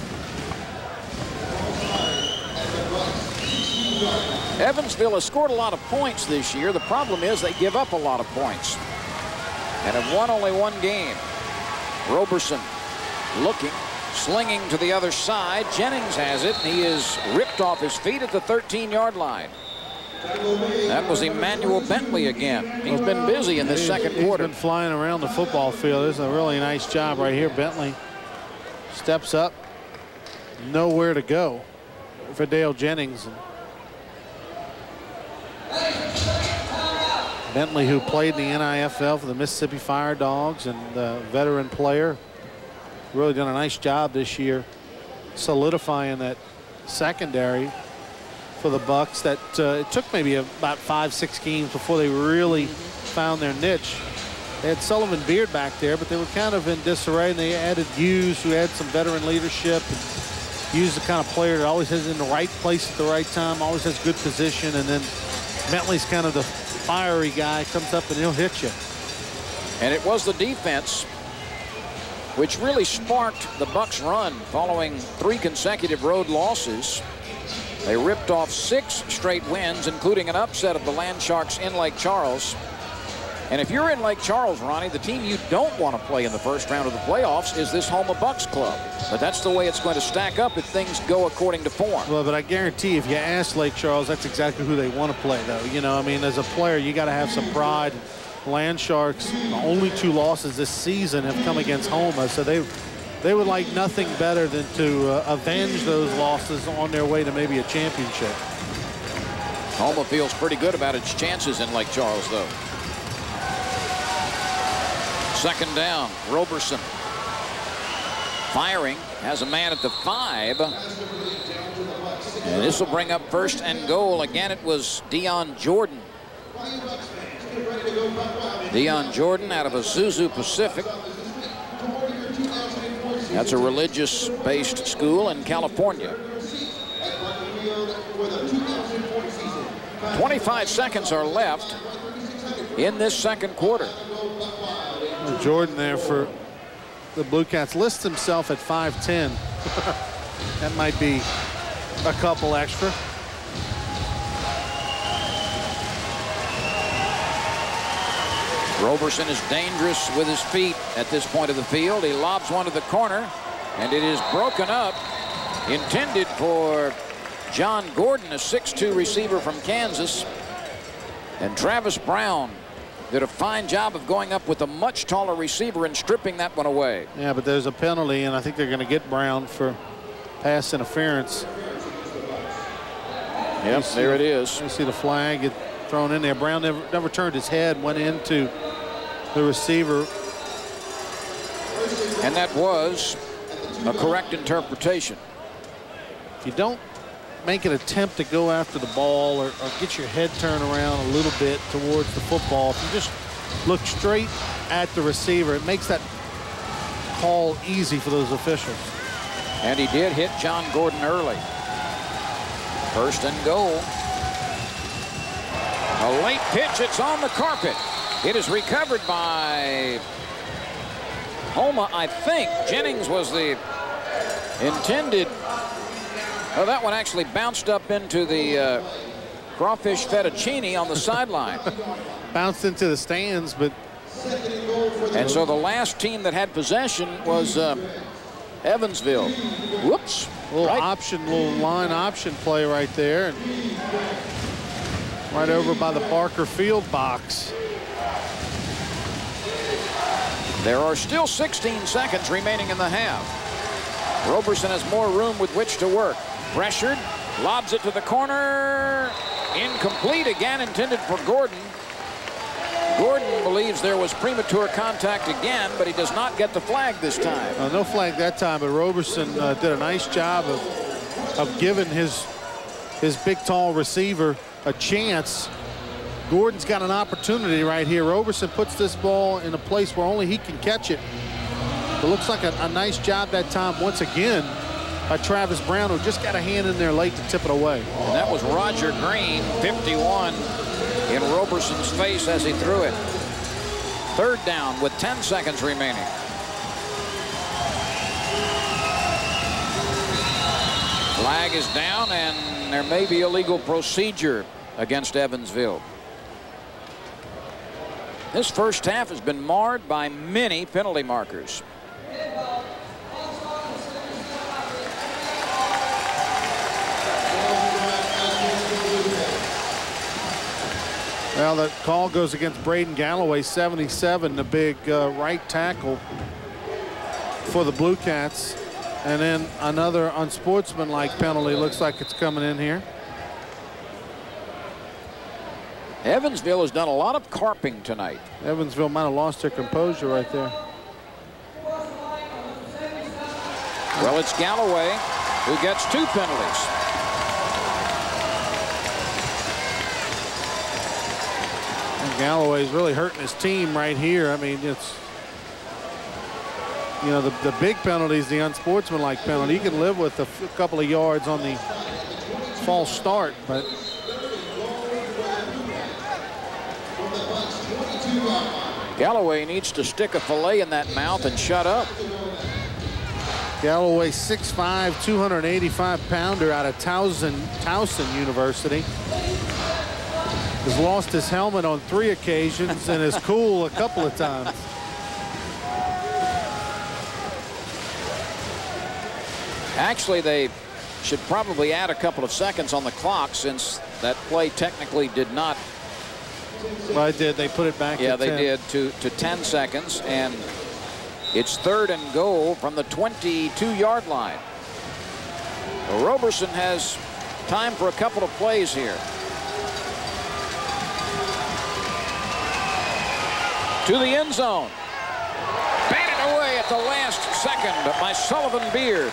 Evansville has scored a lot of points this year. The problem is they give up a lot of points and have won only one game. Roberson looking, slinging to the other side. Jennings has it, and he is ripped off his feet at the 13-yard line. That was Emmanuel Bentley again. He's been busy in this second quarter. He's been flying around the football field. This is a really nice job right here. Bentley steps up, nowhere to go for Dale Jennings. Bentley, who played in the NIFL for the Mississippi Fire Dogs and a veteran player, really done a nice job this year solidifying that secondary for the Bucks. That it took maybe about 5-6 games before they really found their niche. They had Sullivan Beard back there, but they were kind of in disarray, and they added Hughes, who had some veteran leadership. And Hughes, the kind of player that always is in the right place at the right time, always has good position, and then Bentley's kind of the fiery guy, comes up and he'll hit you. And it was the defense which really sparked the Bucks' run following 3 consecutive road losses. They ripped off 6 straight wins, including an upset of the Land Sharks in Lake Charles. And if you're in Lake Charles, Ronnie, the team you don't want to play in the first round of the playoffs is this Houma Bucks club. But that's the way it's going to stack up if things go according to form. Well, but I guarantee if you ask Lake Charles, that's exactly who they want to play, though. You know, I mean, as a player, you got to have some pride. Land Sharks, the only 2 losses this season have come against Houma, so they would like nothing better than to avenge those losses on their way to maybe a championship. Houma feels pretty good about its chances in Lake Charles, though. Second down, Roberson. Firing, has a man at the 5. And this will bring up first and goal. Again, it was Dion Jordan. Dion Jordan out of Azusa Pacific. That's a religious-based school in California. 25 seconds are left in this second quarter. Jordan there for the Bluecats lists himself at 5'10". That might be a couple extra. Roberson is dangerous with his feet at this point of the field. He lobs one to the corner, and it is broken up. Intended for John Gordon, a 6'2" receiver from Kansas. And Travis Brown did a fine job of going up with a much taller receiver and stripping that one away. Yeah, but there's a penalty, and I think they're going to get Brown for pass interference. Yep, there it is. You see the flag get thrown in there. Brown never turned his head, went into the receiver. And that was a correct interpretation. If you don't make an attempt to go after the ball or get your head turned around a little bit towards the football, if you just look straight at the receiver, it makes that call easy for those officials. And he did hit John Gordon early. First and goal. A late pitch, it's on the carpet. It is recovered by Houma, I think. Jennings was the intended. Oh, that one actually bounced up into the crawfish fettuccine on the sideline. Bounced into the stands, but. And so the last team that had possession was Evansville. Whoops. Little line option play right there. And right over by the Barker Field box. There are still 16 seconds remaining in the half. Roberson has more room with which to work. Pressured, lobs it to the corner. Incomplete again, intended for Gordon. Gordon believes there was premature contact again, but he does not get the flag this time. No flag that time, but Roberson did a nice job of giving his big, tall receiver a chance. Gordon's got an opportunity right here. Roberson puts this ball in a place where only he can catch it. It looks like a nice job that time once again by Travis Brown, who just got a hand in there late to tip it away. And that was Roger Green, 51, in Roberson's face as he threw it. Third down with 10 seconds remaining. Flag is down, and there may be illegal procedure against Evansville. This first half has been marred by many penalty markers. Well, that call goes against Braden Galloway, 77, the big right tackle for the Bluecats. And then another unsportsmanlike penalty looks like it's coming in here. Evansville has done a lot of carping tonight. Evansville might have lost their composure right there. Well, it's Galloway who gets 2 penalties. And Galloway's really hurting his team right here. I mean, it's, you know, the big penalty is the unsportsmanlike penalty. You can live with a couple of yards on the false start, but Galloway needs to stick a fillet in that mouth and shut up. Galloway, 6'5", 285-pounder out of Towson University. has lost his helmet on 3 occasions and is cool a couple of times. Actually, they should probably add a couple of seconds on the clock since that play technically did not. Well, they did. They put it back. Yeah, to 10. they did to 10 seconds, and it's 3rd and goal from the 22-yard line. Roberson has time for a couple of plays here. To the end zone. Batted away at the last second by Sullivan Beard.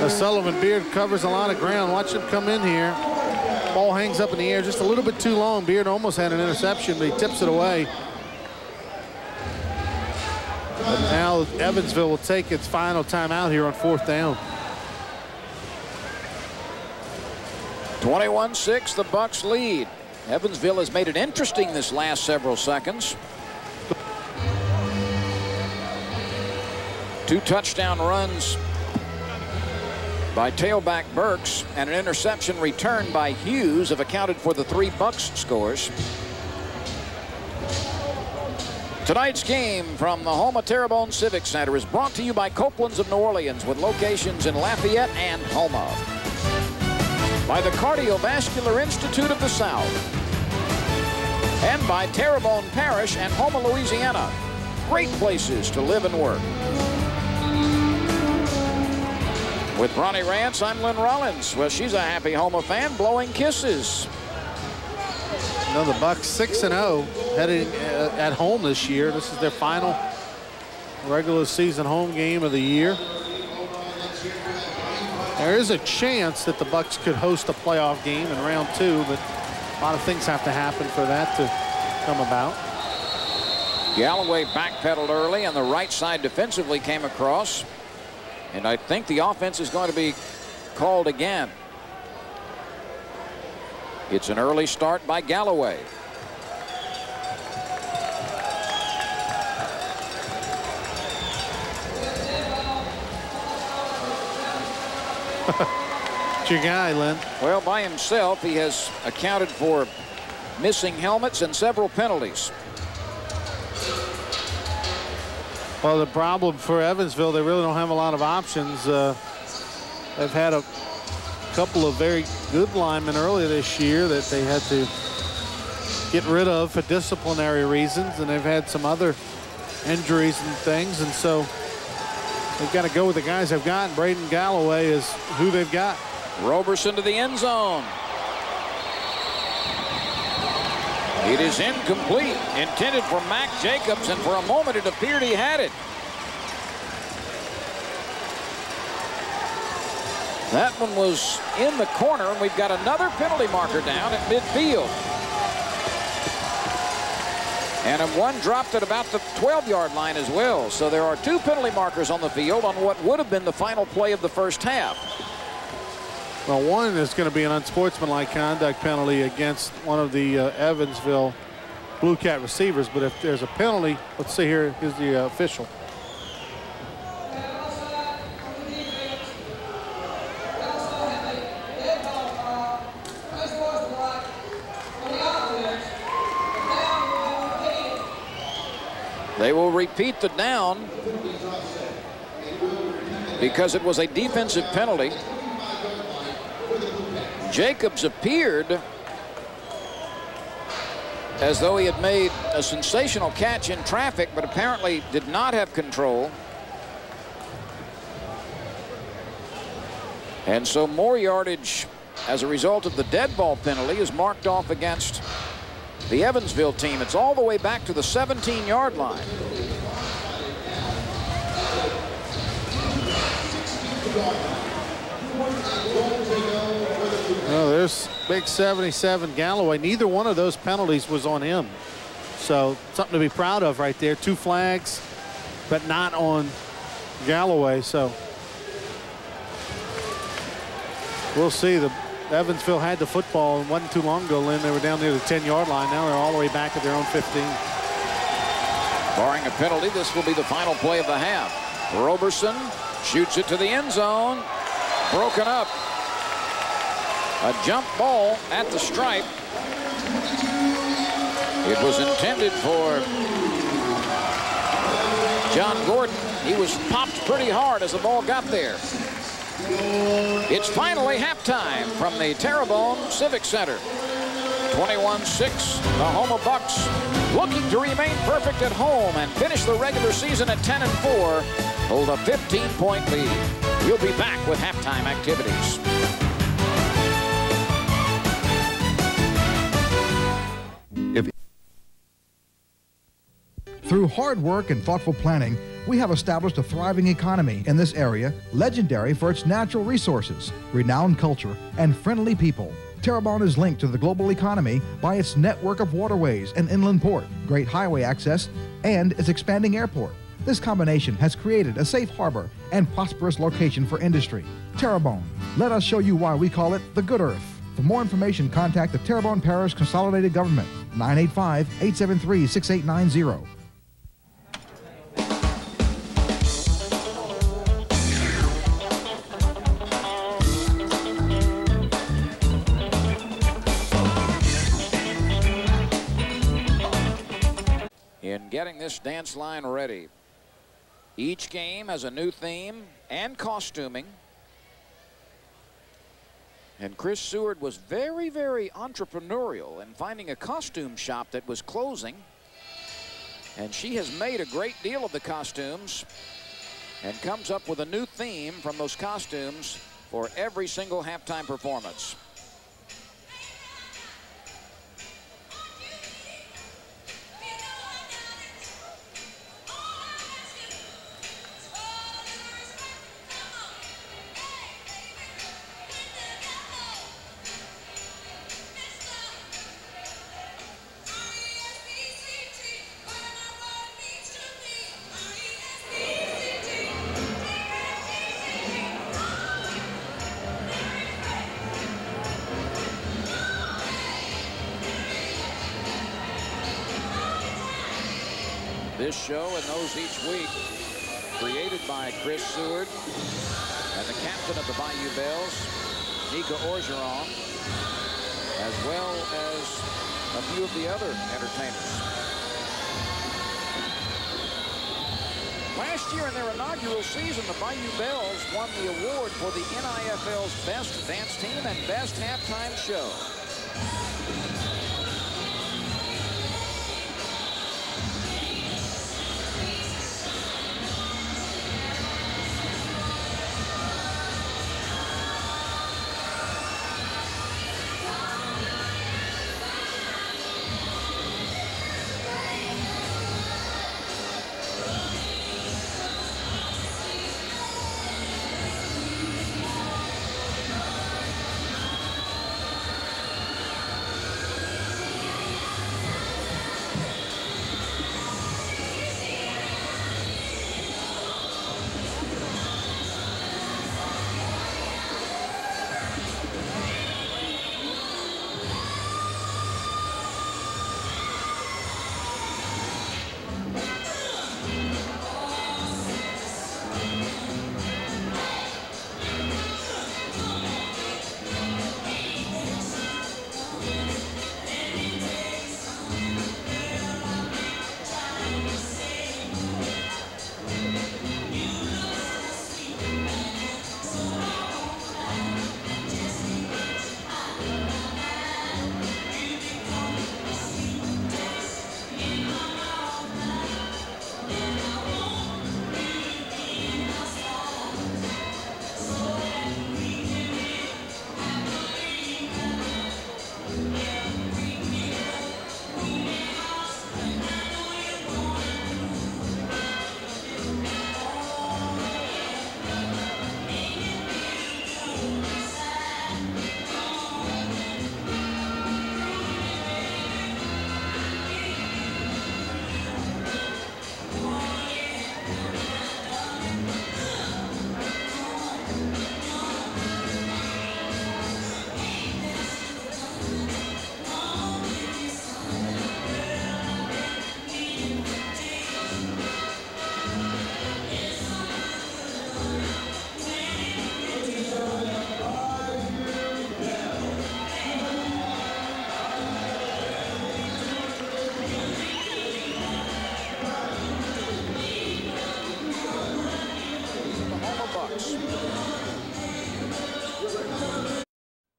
Sullivan Beard covers a lot of ground. Watch him come in here. Ball hangs up in the air just a little bit too long. Beard almost had an interception, but he tips it away. But now Evansville will take its final timeout here on 4th down. 21-6, the Bucks lead. Evansville has made it interesting this last several seconds. 2 touchdown runs by tailback Burks and an interception returned by Hughes have accounted for the 3 Bucks scores. Tonight's game from the Houma Terrebonne Civic Center is brought to you by Copeland's of New Orleans with locations in Lafayette and Houma. By the Cardiovascular Institute of the South. And by Terrebonne Parish and Houma, Louisiana. Great places to live and work. With Ronnie Rance, I'm Lynn Rollins. Well, she's a happy Houma fan, blowing kisses. Now the Bucks 6-0 heading at home this year. This is their final regular season home game of the year. There is a chance that the Bucks could host a playoff game in round 2, but a lot of things have to happen for that to come about. Galloway backpedaled early, and the right side defensively came across. And I think the offense is going to be called again. It's an early start by Galloway. It's your guy, Lynn. Well, by himself, he has accounted for missing helmets and several penalties. Well, the problem for Evansville, they really don't have a lot of options. They've had a couple of very good linemen earlier this year that they had to get rid of for disciplinary reasons, and they've had some other injuries and things, and so they've got to go with the guys they've got. Braden Galloway is who they've got. Roberson to the end zone. It is incomplete, intended for Mac Jacobs, and for a moment it appeared he had it. That one was in the corner, and we've got another penalty marker down at midfield. And one dropped at about the 12-yard line as well. So there are 2 penalty markers on the field on what would have been the final play of the first half. Well, one is going to be an unsportsmanlike conduct penalty against one of the Evansville Bluecat receivers. But if there's a penalty, let's see here, here's the official. They will repeat the down because it was a defensive penalty. Jacobs appeared as though he had made a sensational catch in traffic, but apparently did not have control. And so more yardage as a result of the dead ball penalty is marked off against the Evansville team. It's all the way back to the 17-yard line. Oh, there's big 77 Galloway. Neither one of those penalties was on him. So something to be proud of right there. 2 flags, but not on Galloway. So we'll see. The Evansville had the football, and wasn't too long ago, Lynn. They were down near the 10-yard line. Now they're all the way back at their own 15. Barring a penalty, this will be the final play of the half. Roberson Shoots it to the end zone. Broken up. A jump ball at the stripe. It was intended for John Gordon. He was popped pretty hard as the ball got there. It's finally halftime from the Terrebonne Civic Center. 21-6, the Houma Bucks looking to remain perfect at home and finish the regular season at 10-4, hold a 15-point lead. We'll be back with halftime activities. Through hard work and thoughtful planning, we have established a thriving economy in this area, legendary for its natural resources, renowned culture, and friendly people. Terrebonne is linked to the global economy by its network of waterways and inland port, great highway access, and its expanding airport. This combination has created a safe harbor and prosperous location for industry. Terrebonne, let us show you why we call it the Good Earth. For more information, contact the Terrebonne Parish Consolidated Government, 985-873-6890. In getting this dance line ready, each game has a new theme and costuming. And Chris Seward was very, very entrepreneurial in finding a costume shop that was closing. And she has made a great deal of the costumes and comes up with a new theme from those costumes for every single halftime performance. This show and those each week created by Chris Seward and the captain of the Bayou Bells, Nika Orgeron, as well as a few of the other entertainers. Last year in their inaugural season, the Bayou Bells won the award for the NIFL's Best Dance Team and Best Halftime Show.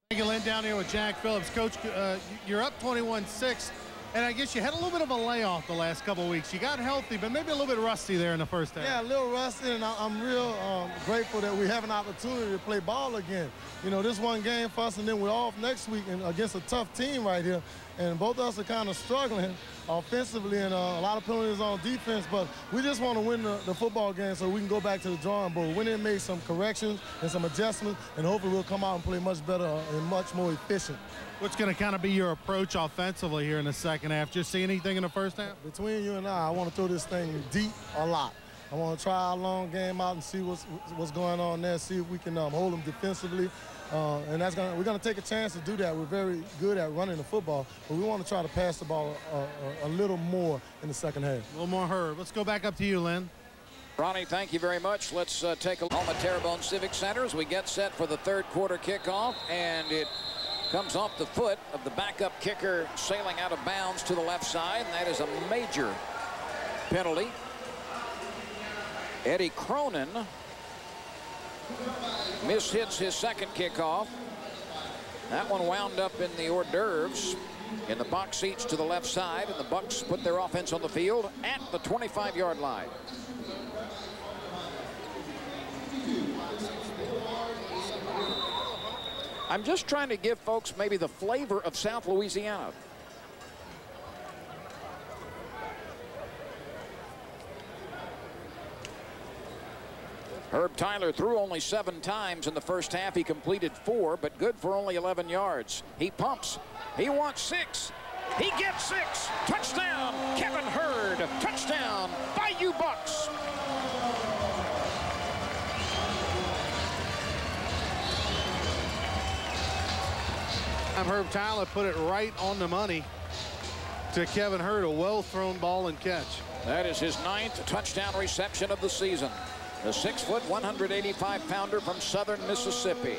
Thank you, Lynn, down here with Jack Phillips. Coach, you're up 21-6, and I guess you had a little bit of a layoff the last couple of weeks. You got healthy, but maybe a little bit rusty there in the first half. Yeah, a little rusty, and I'm real grateful that we have an opportunity to play ball again. You know, this one game for us, and then we're off next week and against a tough team right here. And both of us are kind of struggling offensively and a lot of penalties on defense, but we just want to win the football game so we can go back to the drawing board. We went in and made some corrections and some adjustments, and hopefully we'll come out and play much better and much more efficient. What's going to kind of be your approach offensively here in the second half? Just see anything in the first half? Between you and I want to throw this thing deep a lot. I want to try our long game out and see what's going on there, see if we can hold them defensively. And we're going to take a chance to do that. We're very good at running the football, but we want to try to pass the ball a little more in the second half. A little more Herb. Let's go back up to you, Lynn. Ronnie, thank you very much. Let's take a look at Terrebonne Civic Center as we get set for the third quarter kickoff, and it comes off the foot of the backup kicker sailing out of bounds to the left side, and that is a major penalty. Eddie Cronin mishits his second kickoff. That one wound up in the hors d'oeuvres in the box seats to the left side, and the Bucks put their offense on the field at the 25-yard line. I'm just trying to give folks maybe the flavor of South Louisiana. Herb Tyler threw only 7 times in the first half. He completed 4, but good for only 11 yards. He pumps. He wants 6. He gets 6. Touchdown, Kevin Hurd. Touchdown, Bayou Bucks. Herb Tyler put it right on the money to Kevin Hurd, a well-thrown ball and catch. That is his 9th touchdown reception of the season. The 6-foot, 185-pounder from southern Mississippi.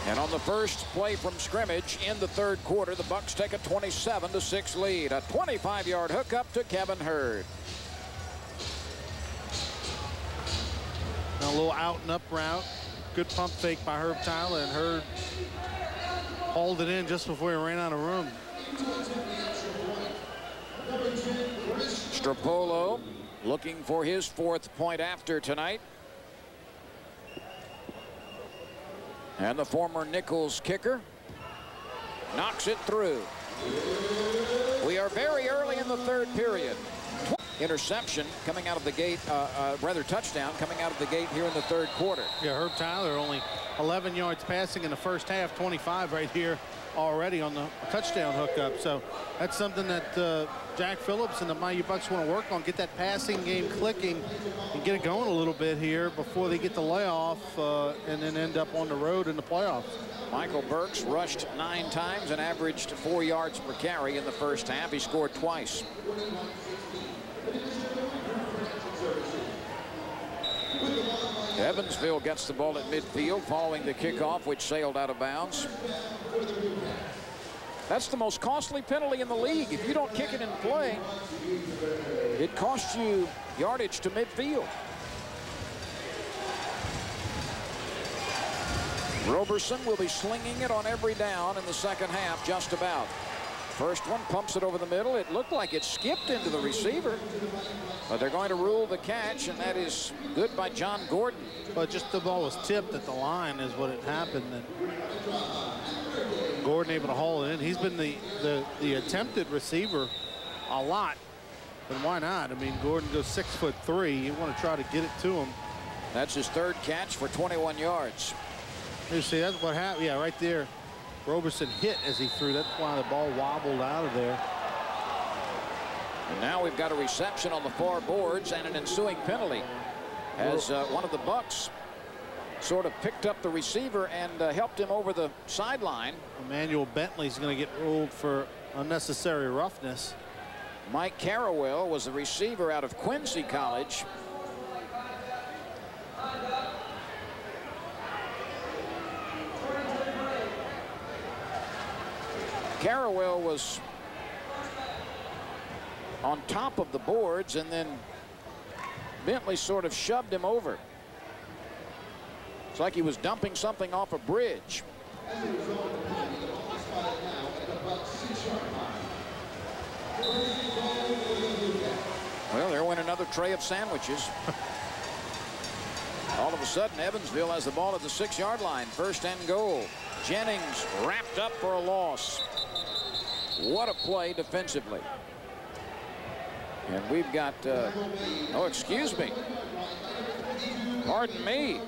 And on the first play from scrimmage in the third quarter, the Bucks take a 27-6 lead. A 25-yard hookup to Kevin Hurd. Now a little out and up route. Good pump fake by Herb Tyler, and Hurd hauled it in just before he ran out of room. Stropolo looking for his 4th point after tonight. And the former Nichols kicker knocks it through. We are very early in the third period. Interception coming out of the gate, rather touchdown coming out of the gate here in the third quarter. Yeah, Herb Tyler only 11 yards passing in the first half, 25 right here already on the touchdown hookup. So that's something that Jack Phillips and the Bayou Bucks want to work on, get that passing game clicking and get it going a little bit here before they get the layoff and then end up on the road in the playoffs. Michael Burks rushed 9 times and averaged 4 yards per carry in the first half. He scored twice. Evansville gets the ball at midfield following the kickoff, which sailed out of bounds. That's the most costly penalty in the league. If you don't kick it in play, it costs you yardage to midfield. Roberson will be slinging it on every down in the second half, just about. First one pumps it over the middle. It looked like it skipped into the receiver, but they're going to rule the catch, and that is good by John Gordon. But just the ball was tipped at the line is what had happened. And Gordon able to haul it in. He's been the attempted receiver a lot, but why not? I mean, Gordon goes 6'3". You want to try to get it to him. That's his 3rd catch for 21 yards. You see, that's what happened. Yeah, right there. Roberson hit as he threw. That's why the ball wobbled out of there. And now we've got a reception on the far boards and an ensuing penalty as one of the Bucks sort of picked up the receiver and helped him over the sideline. Emmanuel Bentley's going to get ruled for unnecessary roughness. Mike Carrawell was the receiver out of Quincy College. Carrawell was on top of the boards, and then Bentley sort of shoved him over. It's like he was dumping something off a bridge. Well, there went another tray of sandwiches. All of a sudden, Evansville has the ball at the 6-yard line. 1st and goal. Jennings wrapped up for a loss. What a play defensively. And we've got, oh, excuse me. Pardon me.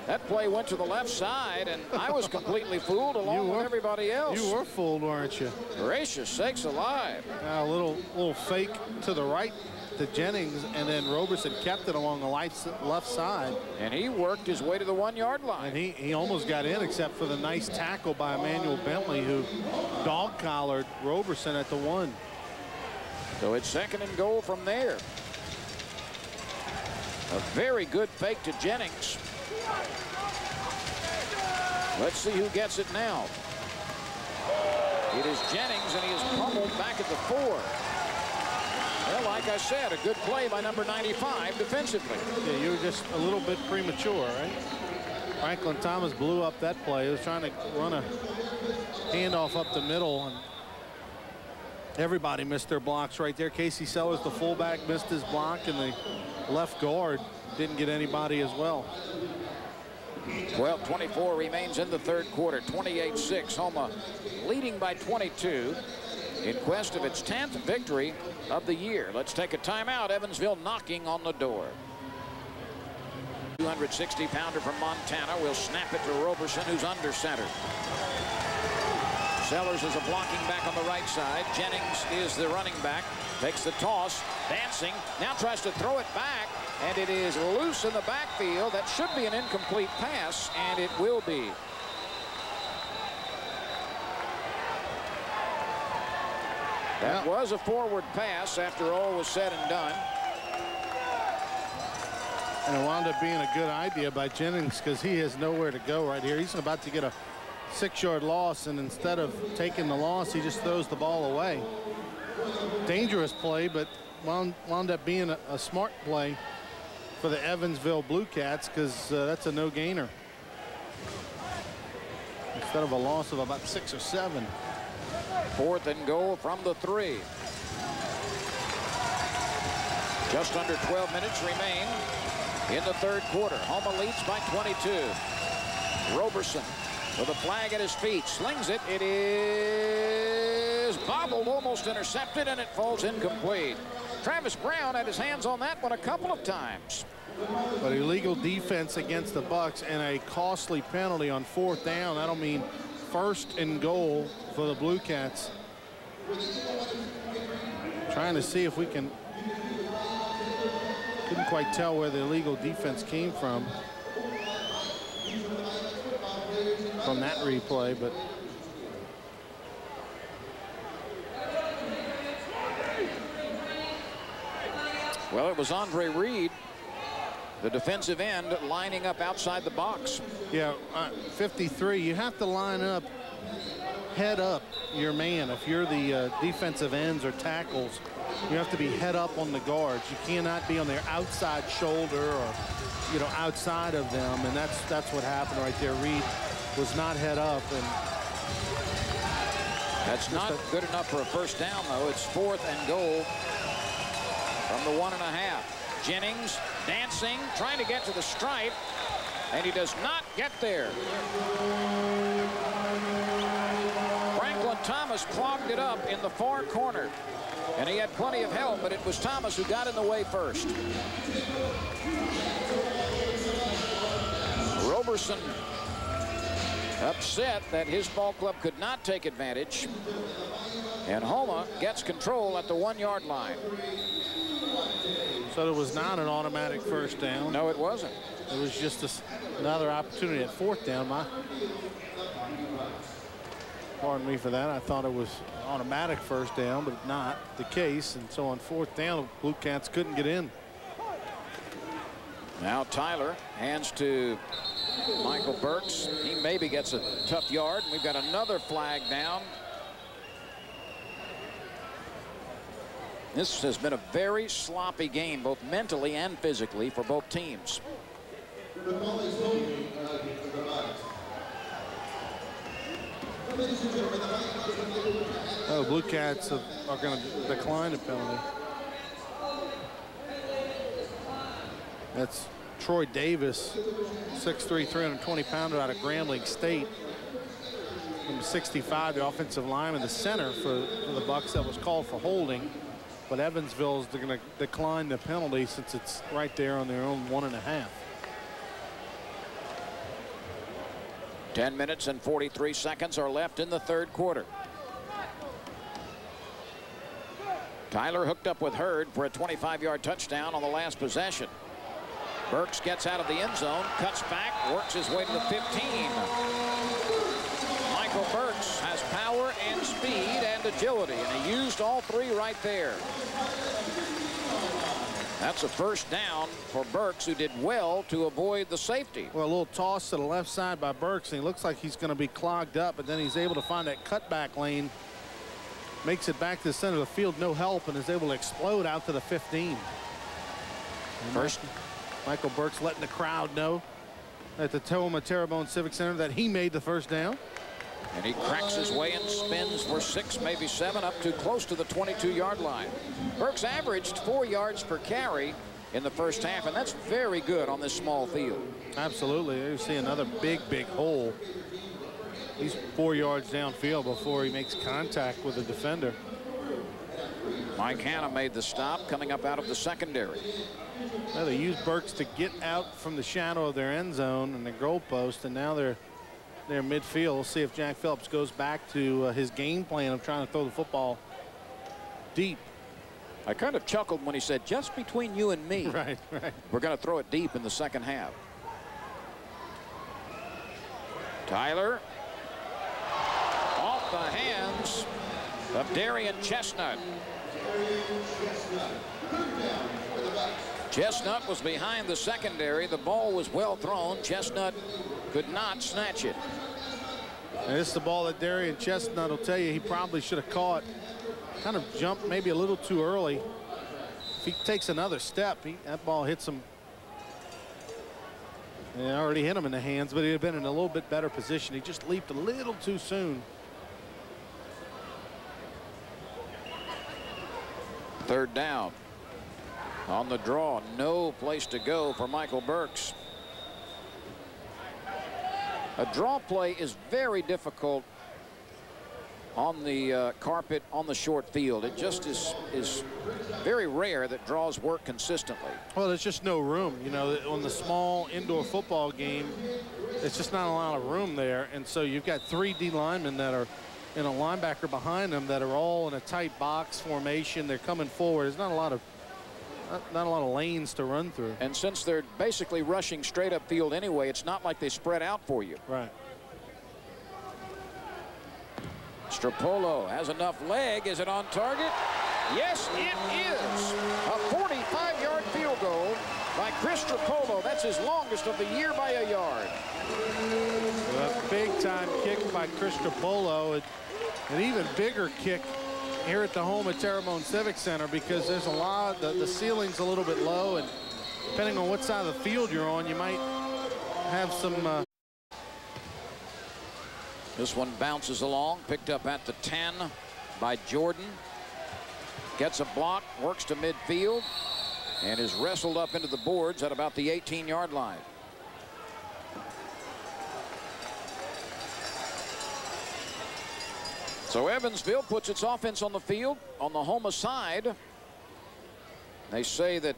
That play went to the left side, and I was completely fooled along with everybody else. You were fooled, weren't you? Gracious sakes alive. A little fake to the right to Jennings, and then Roberson kept it along the left side. And he worked his way to the 1-yard line. And he almost got in, except for the nice tackle by Emmanuel Bentley, who dog-collared Roberson at the 1. So it's 2nd and goal from there. A very good fake to Jennings. Let's see who gets it now. It is Jennings, and he is pummeled back at the 4. Well, like I said, a good play by number 95 defensively. Yeah, you were just a little bit premature, right? Franklin Thomas blew up that play. He was trying to run a handoff up the middle, and everybody missed their blocks right there. Casey Sellers, the fullback, missed his block, and the left guard didn't get anybody as well. 12:24 remains in the 3rd quarter. 28-6. Houma leading by 22 in quest of its 10th victory of the year. Let's take a timeout. Evansville knocking on the door. 260-pounder from Montana will snap it to Roberson, who's under center. Sellers is a blocking back on the right side. Jennings is the running back. Takes the toss. Dancing. Now tries to throw it back. And it is loose in the backfield. That should be an incomplete pass, and it will be. That was a forward pass after all was said and done. And it wound up being a good idea by Jennings because he has nowhere to go right here. He's about to get a 6-yard loss, and instead of taking the loss, he just throws the ball away. Dangerous play, but wound up being a smart play for the Evansville Bluecats because that's a no-gainer. Instead of a loss of about 6 or 7. 4th and goal from the 3. Just under 12 minutes remain in the 3rd quarter. Houma leads by 22. Roberson with a flag at his feet, slings it. It is bobbled, almost intercepted, and it falls incomplete. Travis Brown had his hands on that one a couple of times. But illegal defense against the Bucks and a costly penalty on 4th down. That'll mean 1st and goal for the Bluecats. Trying to see if we can. Couldn't quite tell where the illegal defense came from that replay, but well, it was Andre Reed, the defensive end, lining up outside the box. Yeah, 53. You have to line up, head up your man. If you're the defensive ends or tackles, you have to be head up on the guards. You cannot be on their outside shoulder or, you know, outside of them. And that's what happened right there. Reed was not head up, and that's not good enough for a 1st down, though. It's 4th and goal from the 1.5. Jennings dancing, trying to get to the stripe, and he does not get there. Franklin Thomas clogged it up in the far corner, and he had plenty of help, but it was Thomas who got in the way first. Roberson upset that his ball club could not take advantage, and Houma gets control at the 1-yard line. So it was not an automatic 1st down. No, it wasn't. It was just another opportunity at 4th down. Pardon me for that. I thought it was automatic 1st down, but not the case. And so on 4th down, the Bluecats couldn't get in. Now Tyler hands to Michael Burks. He maybe gets a tough yard. We've got another flag down. This has been a very sloppy game, both mentally and physically, for both teams. Oh, Bluecats are going to decline a penalty. That's Troy Davis, 6'3", 320-pounder out of Grambling State. Number 65, the offensive lineman, the center for the Bucks that was called for holding. But Evansville is going to decline the penalty since it's right there on their own 1.5. 10 minutes and 43 seconds are left in the third quarter. Tyler hooked up with Hurd for a 25-yard touchdown on the last possession. Burks gets out of the end zone, cuts back, works his way to the 15. Michael Burks has power and speed and agility, and he used all three right there. That's a first down for Burks, who did well to avoid the safety. Well, a little toss to the left side by Burks, and he looks like he's going to be clogged up, but then he's able to find that cutback lane, makes it back to the center of the field, no help, and is able to explode out to the 15. First, Michael Burks letting the crowd know at the Houma Terrebonne Civic Center that he made the first down. And he cracks his way and spins for 6, maybe 7, up to close to the 22-yard line. Burks averaged 4 yards per carry in the first half, and that's very good on this small field. Absolutely. You see another big hole. He's 4 yards downfield before he makes contact with the defender. Mike Hanna made the stop coming up out of the secondary. Well, they used Burks to get out from the shadow of their end zone and the goal post, and now they're midfield. We'll see if Jack Phillips goes back to his game plan of trying to throw the football deep. I kind of chuckled when he said, just between you and me. Right. We're going to throw it deep in the second half. Tyler off the hands of Darian Chestnut. Chestnut was behind the secondary. The ball was well thrown. Chestnut could not snatch it. And this is the ball that Darian Chestnut will tell you he probably should have caught. Kind of jumped maybe a little too early. If he takes another step, that ball hits him. It already hit him in the hands, but he'd have been in a little bit better position. He just leaped a little too soon. Third down. On the draw, no place to go for Michael Burks. A draw play is very difficult on the carpet on the short field. It just is very rare that draws work consistently. Well, there's just no room. You know, on the small indoor football game, it's just not a lot of room there. And so you've got 3 D linemen that are in a linebacker behind them that are all in a tight box formation. They're coming forward. There's not a lot of lanes to run through. And since they're basically rushing straight up field anyway, it's not like they spread out for you. Right. Stropolo has enough leg. Is it on target? Yes, it is. A 45-yard field goal by Chris Stropolo. That's his longest of the year by a yard. A big-time kick by Chris Stropolo. An even bigger kick here at the Houma Terrebonne Civic Center, because there's a lot, the ceiling's a little bit low, and depending on what side of the field you're on, you might have some. This one bounces along, picked up at the 10 by Jordan. Gets a block, works to midfield, and is wrestled up into the boards at about the 18-yard line. So Evansville puts its offense on the field on the Houma side. They say that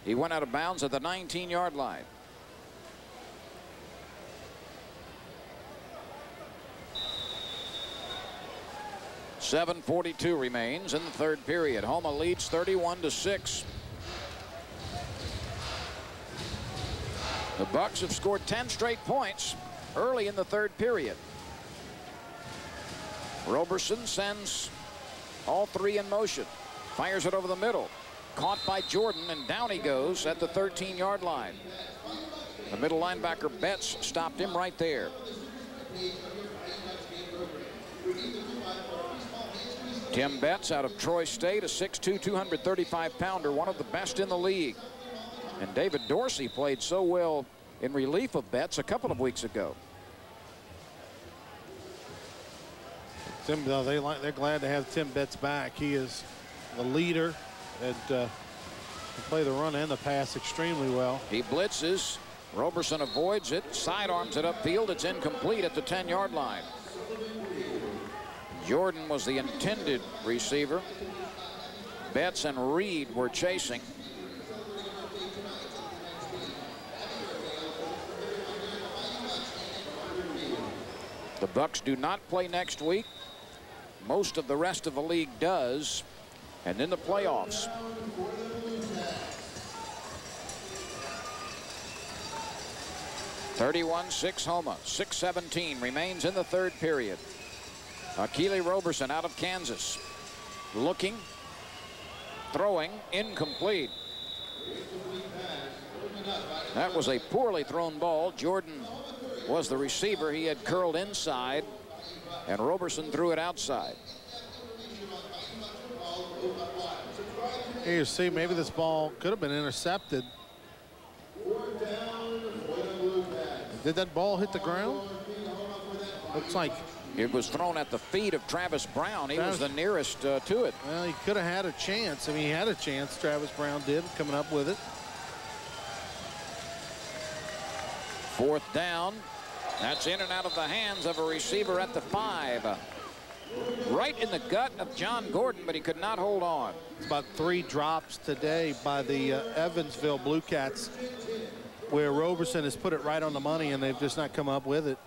he went out of bounds at the 19-yard line. .7:42 remains in the third period. Houma leads 31-6. The Bucks have scored 10 straight points early in the third period. Roberson sends all 3 in motion. Fires it over the middle. Caught by Jordan, and down he goes at the 13-yard line. The middle linebacker Betts stopped him right there. Tim Betts out of Troy State, a 6'2", 235-pounder, one of the best in the league. And David Dorsey played so well in relief of Betts a couple of weeks ago. Tim, they're glad to have Tim Betts back. He is the leader and can play the run and the pass extremely well. He blitzes. Roberson avoids it, sidearms it upfield. It's incomplete at the 10-yard line. Jordan was the intended receiver. Betts and Reed were chasing. The Bucks do not play next week. Most of the rest of the league does. And in the playoffs, (31-6) Houma. 6:17 remains in the third period. Keely Roberson out of Kansas. Looking, throwing, incomplete. That was a poorly thrown ball. Jordan was the receiver. He had curled inside, and Roberson threw it outside. Here you see, maybe this ball could have been intercepted. Did that ball hit the ground? Looks like it was thrown at the feet of Travis Brown. He was the nearest to it. Well, he could have had a chance. I mean, he had a chance. Travis Brown did, coming up with it. Fourth down. That's in and out of the hands of a receiver at the 5. Right in the gut of John Gordon, but he could not hold on. It's about 3 drops today by the Evansville Bluecats, where Roberson has put it right on the money and they've just not come up with it.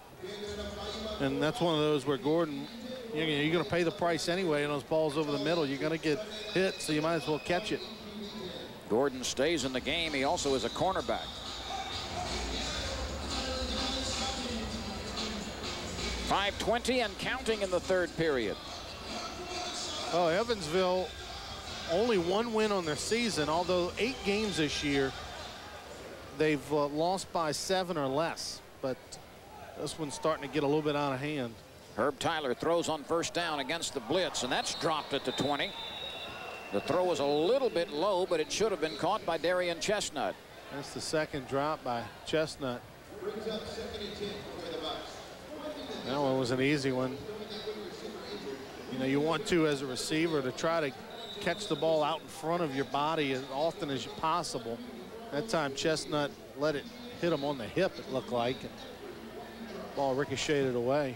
And that's one of those where Gordon, you're going to pay the price anyway, and those balls over the middle, you're going to get hit, so you might as well catch it. Gordon stays in the game. He also is a cornerback. 5:20 and counting in the third period. Oh, Evansville, only 1 win on their season, although 8 games this year. They've lost by 7 or less, but this one's starting to get a little bit out of hand. Herb Tyler throws on first down against the blitz, and that's dropped at the 20. The throw was a little bit low, but it should have been caught by Darian Chestnut. That's the second drop by Chestnut. That one was an easy one. You know, you want to, as a receiver, to try to catch the ball out in front of your body as often as possible. That time Chestnut let it hit him on the hip, it looked like, and the ball ricocheted away.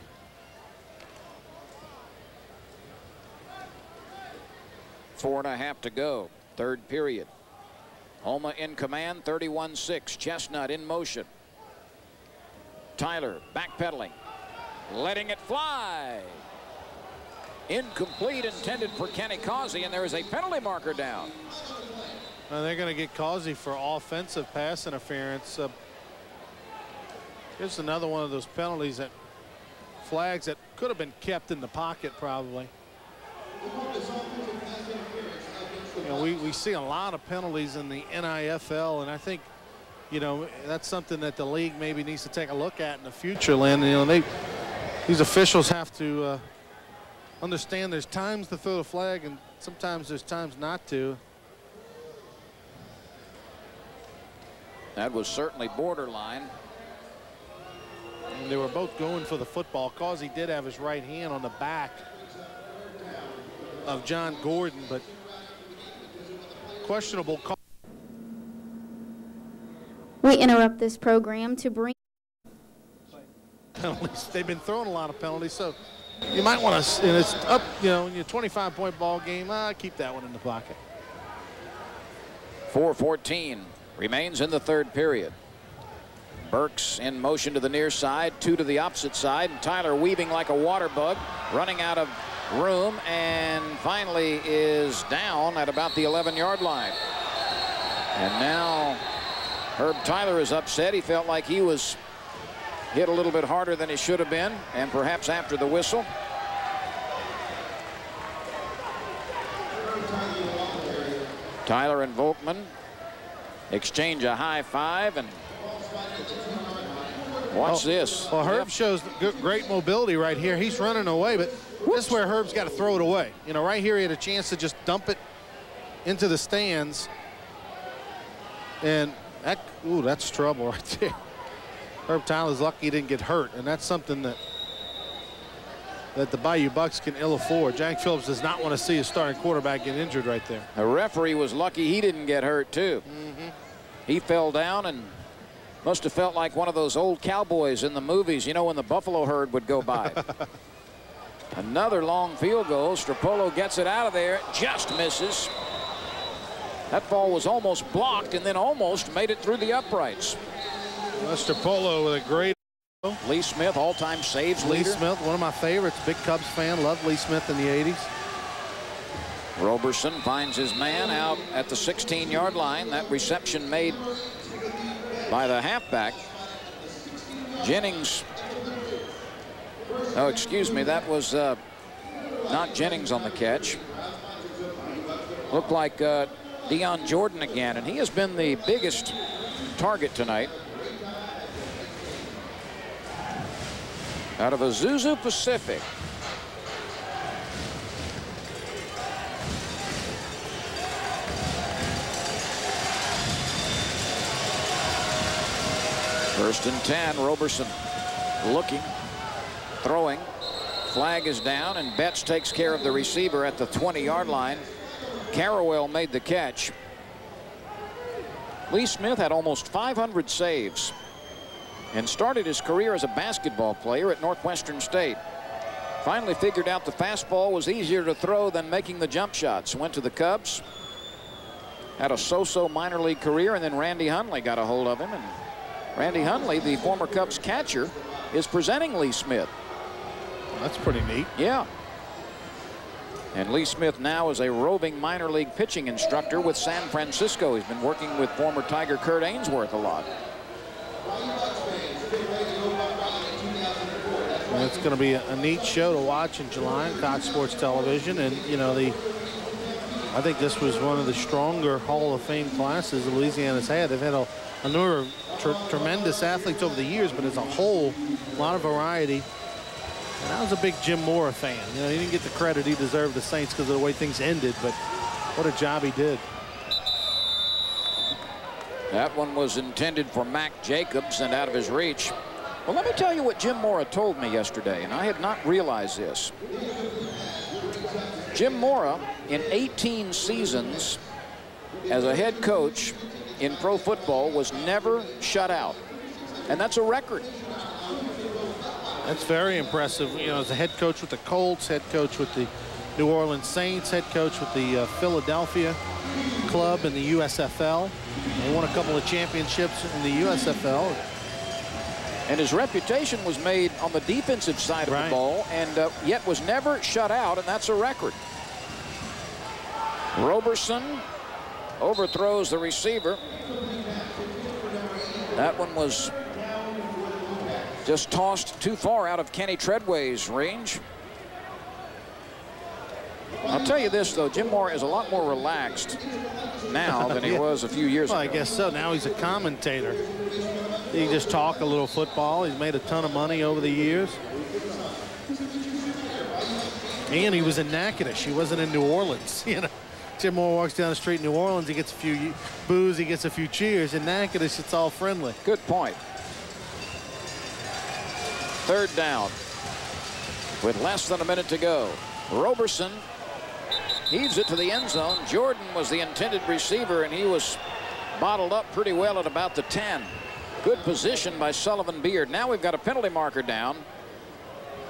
Four and a half to go, third period. Houma in command, 31-6. Chestnut in motion. Tyler backpedaling, letting it fly. Incomplete, intended for Kenny Causey, and there is a penalty marker down. They're going to get Causey for offensive pass interference. Here's another one of those penalties, that flags that could have been kept in the pocket probably. You know, we see a lot of penalties in the NIFL, and I think, you know, that's something that the league maybe needs to take a look at in the future, Lynn. You know, these officials have to understand there's times to throw the flag and sometimes there's times not to. That was certainly borderline. And they were both going for the football. Causey did have his right hand on the back of John Gordon, but questionable call. We interrupt this program to bring penalties. They've been throwing a lot of penalties, so you might want to, and it's up, you know, in your 25-point ball game, keep that one in the pocket. 4:14 remains in the third period. Burks in motion to the near side, 2 to the opposite side, and Tyler weaving like a water bug, running out of room, and finally is down at about the 11-yard line. And now Herb Tyler is upset. He felt like he was hit a little bit harder than he should have been, and perhaps after the whistle. Tyler and Volkman exchange a high five, and Watch this. Well, Herb shows great mobility right here. He's running away, but this is where Herb's got to throw it away. You know, right here he had a chance to just dump it into the stands. And that, ooh, that's trouble right there. Herb Tyler's lucky he didn't get hurt, and that's something that the Bayou Bucks can ill afford. Jack Phillips does not want to see his starting quarterback get injured right there. The referee was lucky he didn't get hurt, too. He fell down and must have felt like one of those old cowboys in the movies, you know, when the buffalo herd would go by. Another long field goal. Stropolo gets it out of there, just misses. That ball was almost blocked and then almost made it through the uprights. Stropolo with a great. Lee Smith, all-time saves leader. Lee Smith, one of my favorites, big Cubs fan, loved Lee Smith in the 80s. Roberson finds his man out at the 16-yard line. That reception made by the halfback. Jennings. Oh, excuse me, that was not Jennings on the catch. Looked like Deion Jordan again, and he has been the biggest target tonight. Out of Azusa Pacific. First and 10, Roberson looking, throwing. Flag is down, and Betts takes care of the receiver at the 20-yard line. Carrawell made the catch. Lee Smith had almost 500 saves and started his career as a basketball player at Northwestern State. Finally figured out the fastball was easier to throw than making the jump shots. Went to the Cubs, had a so-so minor league career, and then Randy Hundley got a hold of him. And Randy Hundley, the former Cubs catcher, is presenting Lee Smith. That's pretty neat. Yeah. And Lee Smith now is a roving minor league pitching instructor with San Francisco. He's been working with former Tiger Kurt Ainsworth a lot. And it's going to be a neat show to watch in July on Cox Sports Television. And, you know, I think this was one of the stronger Hall of Fame classes Louisiana's had. They've had a number of tremendous athletes over the years, but as a whole, a lot of variety. And I was a big Jim Mora fan. You know, he didn't get the credit he deserved the Saints because of the way things ended, but what a job he did. That one was intended for Mac Jacobs and out of his reach. Well, let me tell you what Jim Mora told me yesterday, and I had not realized this. Jim Mora, in 18 seasons as a head coach in pro football, was never shut out. And that's a record. That's very impressive. You know, as a head coach with the Colts, head coach with the New Orleans Saints, head coach with the Philadelphia club in the USFL. They won a couple of championships in the USFL. And his reputation was made on the defensive side of the ball, and yet was never shut out, and that's a record. Roberson overthrows the receiver. That one was just tossed too far out of Kenny Treadway's range. I'll tell you this, though, Jim Mora is a lot more relaxed now than he was a few years ago. I guess so. Now he's a commentator. He just talk a little football. He's made a ton of money over the years. And he was in Natchitoches. He wasn't in New Orleans. You know, Jim Mora walks down the street in New Orleans. He gets a few boos. He gets a few cheers. In Natchitoches, it's all friendly. Good point. Third down with less than a minute to go. Roberson heaves it to the end zone. Jordan was the intended receiver, and he was bottled up pretty well at about the 10. Good position by Sullivan Beard. Now we've got a penalty marker down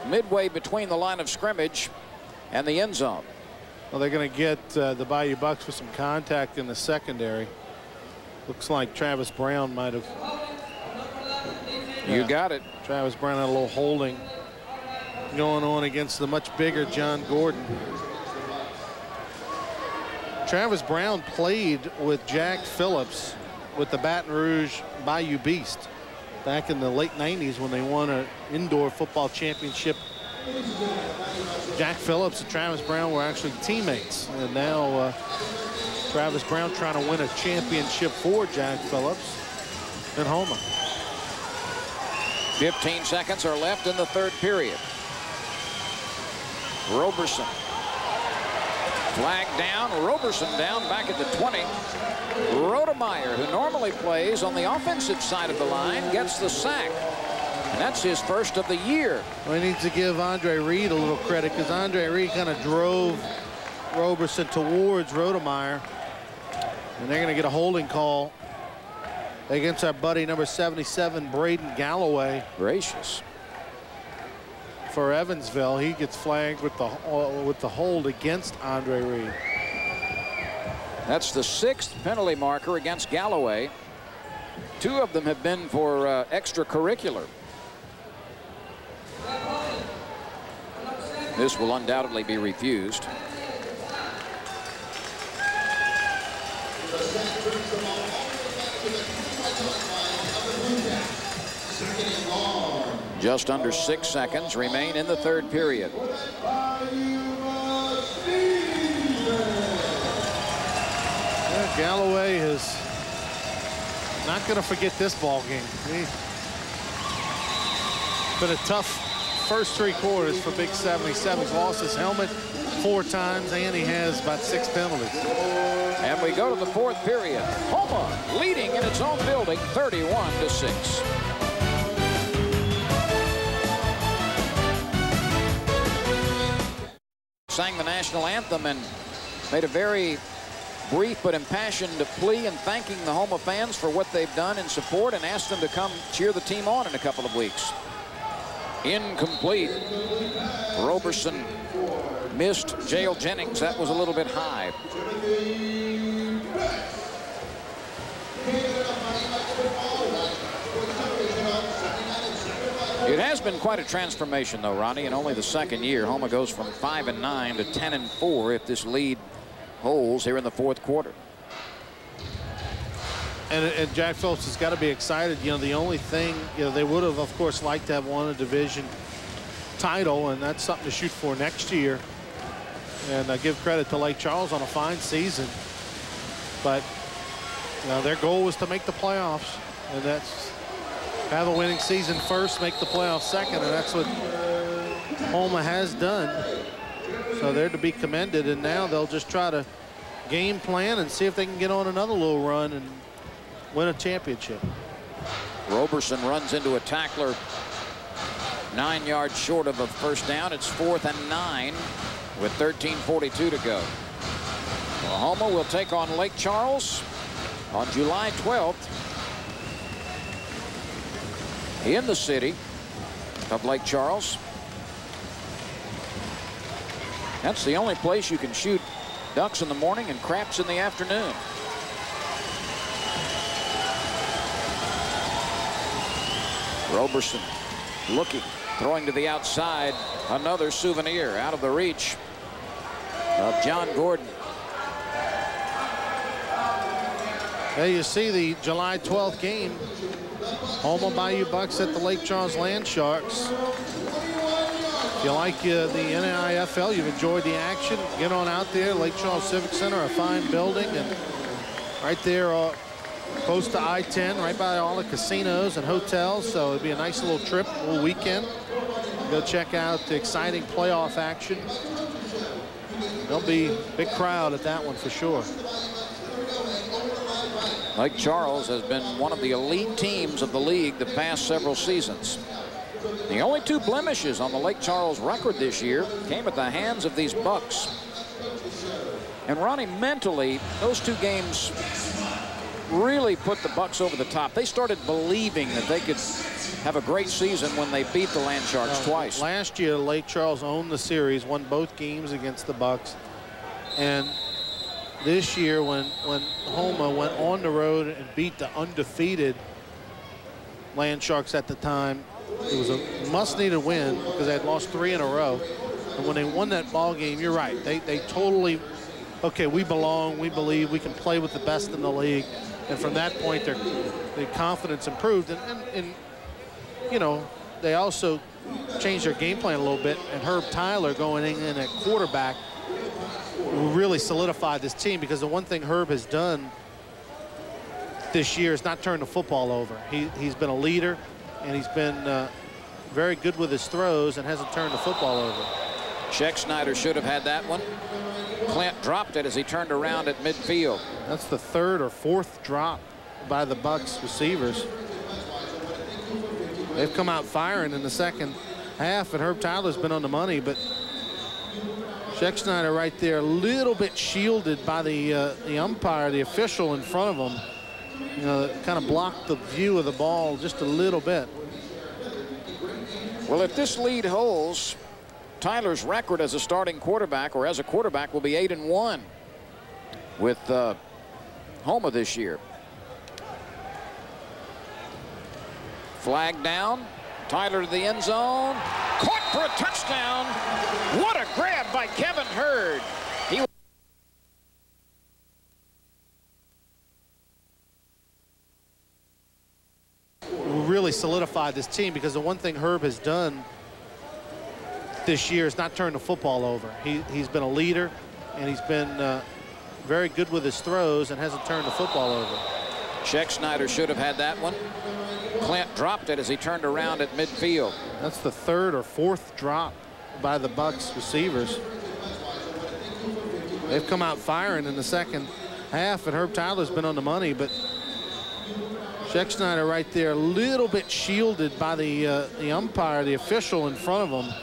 midway between the line of scrimmage and the end zone. Well, they're going to get the Bayou Bucks with some contact in the secondary. Looks like Travis Brown might have. You got it. Travis Brown had a little holding going on against the much bigger John Gordon. Travis Brown played with Jack Phillips with the Baton Rouge Bayou Beast back in the late 90s when they won an indoor football championship. Jack Phillips and Travis Brown were actually teammates, and now Travis Brown trying to win a championship for Jack Phillips in Houma. 15 seconds are left in the third period. Roberson. Flag down. Roberson down back at the 20. Rodemeyer, who normally plays on the offensive side of the line, gets the sack. And that's his first of the year. We need to give Andre Reed a little credit because Andre Reed kind of drove Roberson towards Rodemeyer. And they're going to get a holding call against our buddy number 77, Braden Galloway. Gracious. For Evansville, he gets flagged with the hold against Andre Reed. That's the 6th penalty marker against Galloway. 2 of them have been for extracurricular. This will undoubtedly be refused. Just under 6 seconds remain in the third period. Yeah, Galloway is not going to forget this ball game. It's been a tough first 3 quarters for Big 77. He's lost his helmet 4 times, and he has about 6 penalties. And we go to the fourth period. Houma leading in its own building, 31-6. Sang the national anthem and made a very brief but impassioned plea in thanking the Houma fans for what they've done in support and asked them to come cheer the team on in a couple of weeks. Incomplete. Roberson missed Jail Jennings. That was a little bit high. It has been quite a transformation, though, Ronnie. In only the second year, Houma goes from 5-9 to 10-4 if this lead holds here in the fourth quarter. And Jack Phillips has got to be excited. You know, the only thing, you know, they would have, of course, liked to have won a division title, and that's something to shoot for next year. And I give credit to Lake Charles on a fine season. But, you know, their goal was to make the playoffs, and that's have a winning season first, make the playoffs second, and that's what Houma has done. So they're to be commended, and now they'll just try to game plan and see if they can get on another little run and win a championship. Roberson runs into a tackler 9 yards short of a first down. It's 4th and 9 with 13:42 to go. Well, Houma will take on Lake Charles on July 12th in the city of Lake Charles. That's the only place you can shoot ducks in the morning and craps in the afternoon. Roberson looking, throwing to the outside. Another souvenir out of the reach of John Gordon. There you see the July 12th game. Houma Bayou Bucks at the Lake Charles Land Sharks. If you like the NIFL, you've enjoyed the action, get on out there. Lake Charles Civic Center, a fine building, and right there close to I-10, right by all the casinos and hotels. So it'd be a nice little trip, a little weekend. Go check out the exciting playoff action. There'll be a big crowd at that one for sure. Lake Charles has been one of the elite teams of the league the past several seasons. The only 2 blemishes on the Lake Charles record this year came at the hands of these Bucks. And Ronnie, mentally, those 2 games really put the Bucks over the top. They started believing that they could have a great season when they beat the Land Sharks twice. Last year, Lake Charles owned the series, won both games against the Bucks. And this year, when Houma went on the road and beat the undefeated Land Sharks at the time, it was a must-needed win because they had lost 3 in a row. And when they won that ball game, you're right. They totally, okay, we belong. We believe we can play with the best in the league. And from that point, their confidence improved. And you know, they also changed their game plan a little bit. And Herb Tyler going in at quarterback really solidified this team, because the one thing Herb has done this year is not turn the football over. He's been a leader. and he's been very good with his throws and hasn't turned the football over. Scheck-Snyder should have had that one. Clint dropped it as he turned around at midfield. That's the third or fourth drop by the Bucks receivers. They've come out firing in the second half, and Herb Tyler's been on the money, but Scheck-Snyder right there, a little bit shielded by the umpire, the official in front of him. You know, kind of blocked the view of the ball just a little bit. Well, if this lead holds, Tyler's record as a starting quarterback or as a quarterback will be 8-1 with Houma this year. Flag down. Tyler to the end zone. Caught for a touchdown. What a grab by Kevin Hurd. He really solidified this team, because the one thing Herb has done this year is not turn the football over. He's been a leader, and he's been very good with his throws and hasn't turned the football over. Scheck-Snyder should have had that one. Clint dropped it as he turned around at midfield. That's the third or fourth drop by the Bucks receivers. They've come out firing in the second half, and Herb Tyler's been on the money, but Scheck-Snyder right there, a little bit shielded by the umpire, the official in front of him.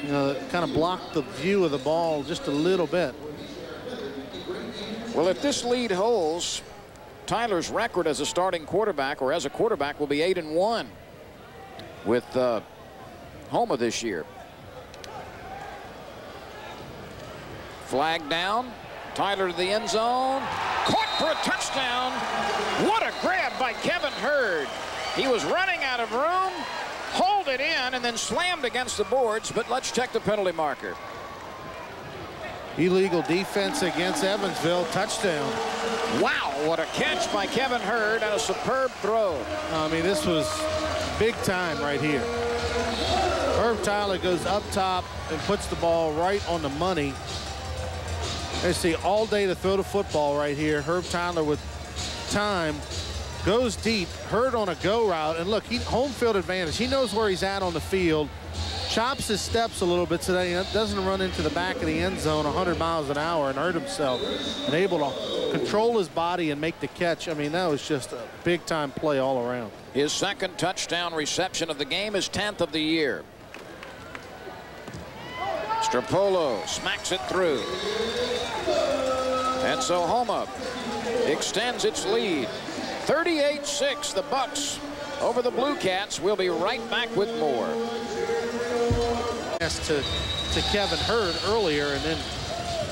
You know, kind of blocked the view of the ball just a little bit. Well, if this lead holds, Tyler's record as a starting quarterback or as a quarterback will be 8-1 with Houma this year. Flag down. Tyler to the end zone. Caught for a touchdown. What a grab by Kevin Hurd. He was running out of room, hauled it in, and then slammed against the boards. But let's check the penalty marker. Illegal defense against Evansville. Touchdown. Wow, what a catch by Kevin Hurd and a superb throw. I mean, this was big time right here. Herb Tyler goes up top and puts the ball right on the money. They see all day to throw the football right here. Herb Tyler with time goes deep. Hurd on a go route, and look, home field advantage. He knows where he's at on the field. Chops his steps a little bit so that he doesn't run into the back of the end zone 100 miles an hour and hurt himself, and able to control his body and make the catch. I mean, that was just a big-time play all around. His second touchdown reception of the game, is 10th of the year. Stropolo smacks it through. And so Houma extends its lead. 38-6, the Bucks over the Bluecats. We'll be right back with more. To Kevin Hurd earlier, and then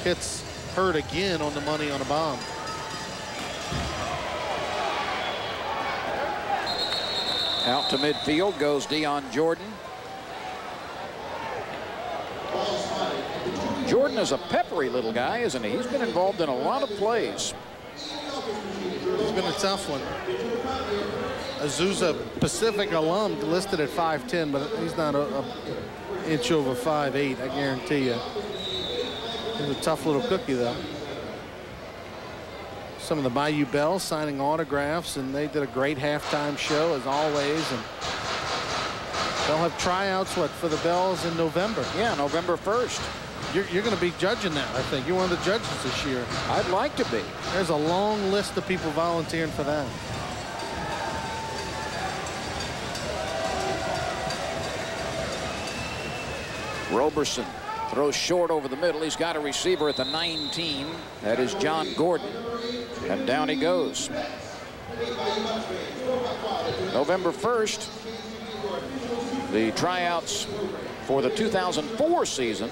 hits Hurd again on the money on a bomb. Out to midfield goes Dion Jordan. Jordan is a peppery little guy, isn't he? He's been involved in a lot of plays. It's been a tough one. Azusa Pacific alum, listed at 5'10", but he's not a inch over 5'8", I guarantee you. He's a tough little cookie, though. Some of the Bayou Bells signing autographs, and they did a great halftime show, as always. And they'll have tryouts, for the Bells in November? Yeah, November 1st. You're going to be judging that, I think. You're one of the judges this year. I'd like to be. There's a long list of people volunteering for that. Roberson throws short over the middle. He's got a receiver at the 19. That is John Gordon. And down he goes. November 1st, the tryouts for the 2004 season.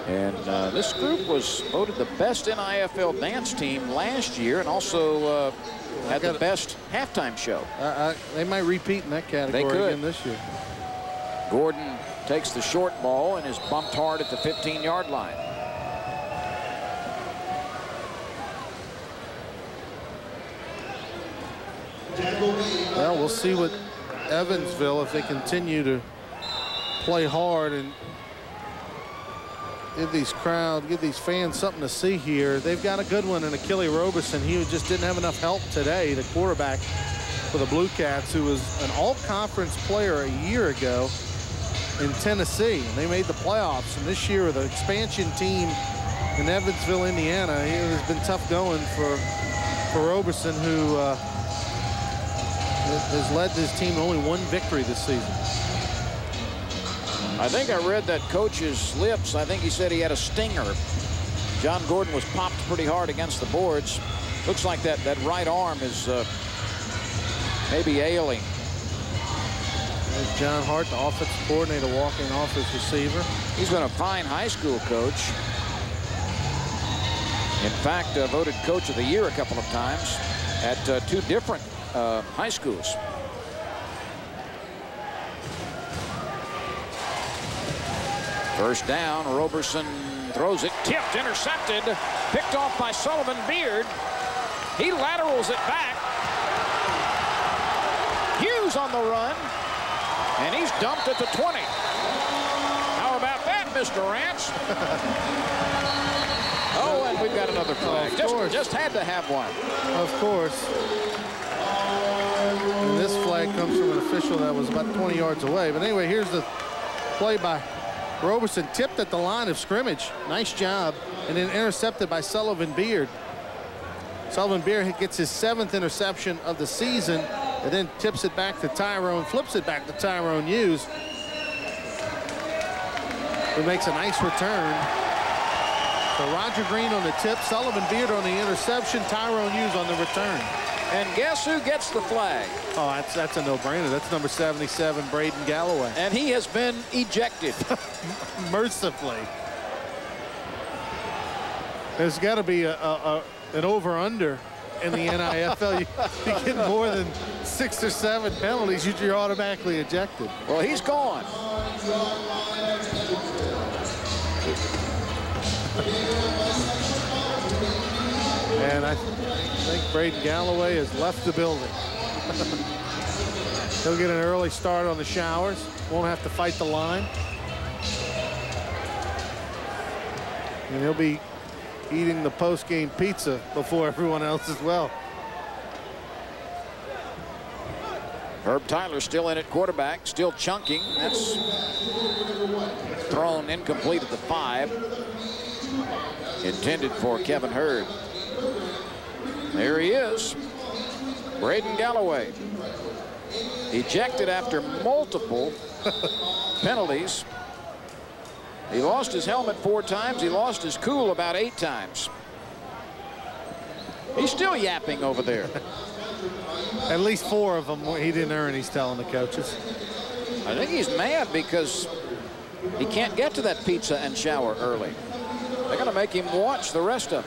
And this group was voted the best NIFL dance team last year, and also had the best halftime show. They might repeat in that category again this year. Gordon takes the short ball and is bumped hard at the 15-yard line. Well, we'll see what Evansville, if they continue to play hard and give these fans something to see here. They've got a good one in Achille Roberson. He just didn't have enough help today, the quarterback. for the Bluecats, who was an all-conference player a year ago in Tennessee. And they made the playoffs. And this year, the expansion team in Evansville, Indiana, it has been tough going for Roberson, who has led his team to only one victory this season. I think I read that coach's lips. I think he said he had a stinger. John Gordon was popped pretty hard against the boards. Looks like that right arm is maybe ailing. There's John Hart, the offensive coordinator, walking off his receiver. He's been a fine high school coach. In fact, voted coach of the year a couple of times at 2 different high schools. First down, Roberson throws it, tipped, intercepted, picked off by Sullivan Beard. He laterals it back. Hughes on the run, and he's dumped at the 20. How about that, Mr. Rance? Oh, and we've got another flag. Just had to have one. Of course. And this flag comes from an official that was about 20 yards away. But anyway, here's the play by Roberson, tipped at the line of scrimmage. Nice job. And then intercepted by Sullivan Beard. Sullivan Beard gets his 7th interception of the season, and then tips it back to Tyrone, flips it back to Tyrone Hughes, who makes a nice return. So Roger Green on the tip, Sullivan Beard on the interception, Tyrone Hughes on the return. And guess who gets the flag? Oh, that's a no-brainer. That's number 77, Braden Galloway. And he has been ejected. Mercifully. There's got to be an over-under in the NIFL. You get more than 6 or 7 penalties, you're automatically ejected. Well, he's gone. And I think Braden Galloway has left the building. He'll get an early start on the showers. Won't have to fight the line. And he'll be eating the post-game pizza before everyone else as well. Herb Tyler still in at quarterback, still chunking. That's thrown incomplete at the 5. Intended for Kevin Hurd. There he is, Braden Galloway. Ejected after multiple penalties. He lost his helmet 4 times. He lost his cool about 8 times. He's still yapping over there. At least 4 of them he didn't earn, he's telling the coaches. I think he's mad because he can't get to that pizza and shower early. They're going to make him watch the rest of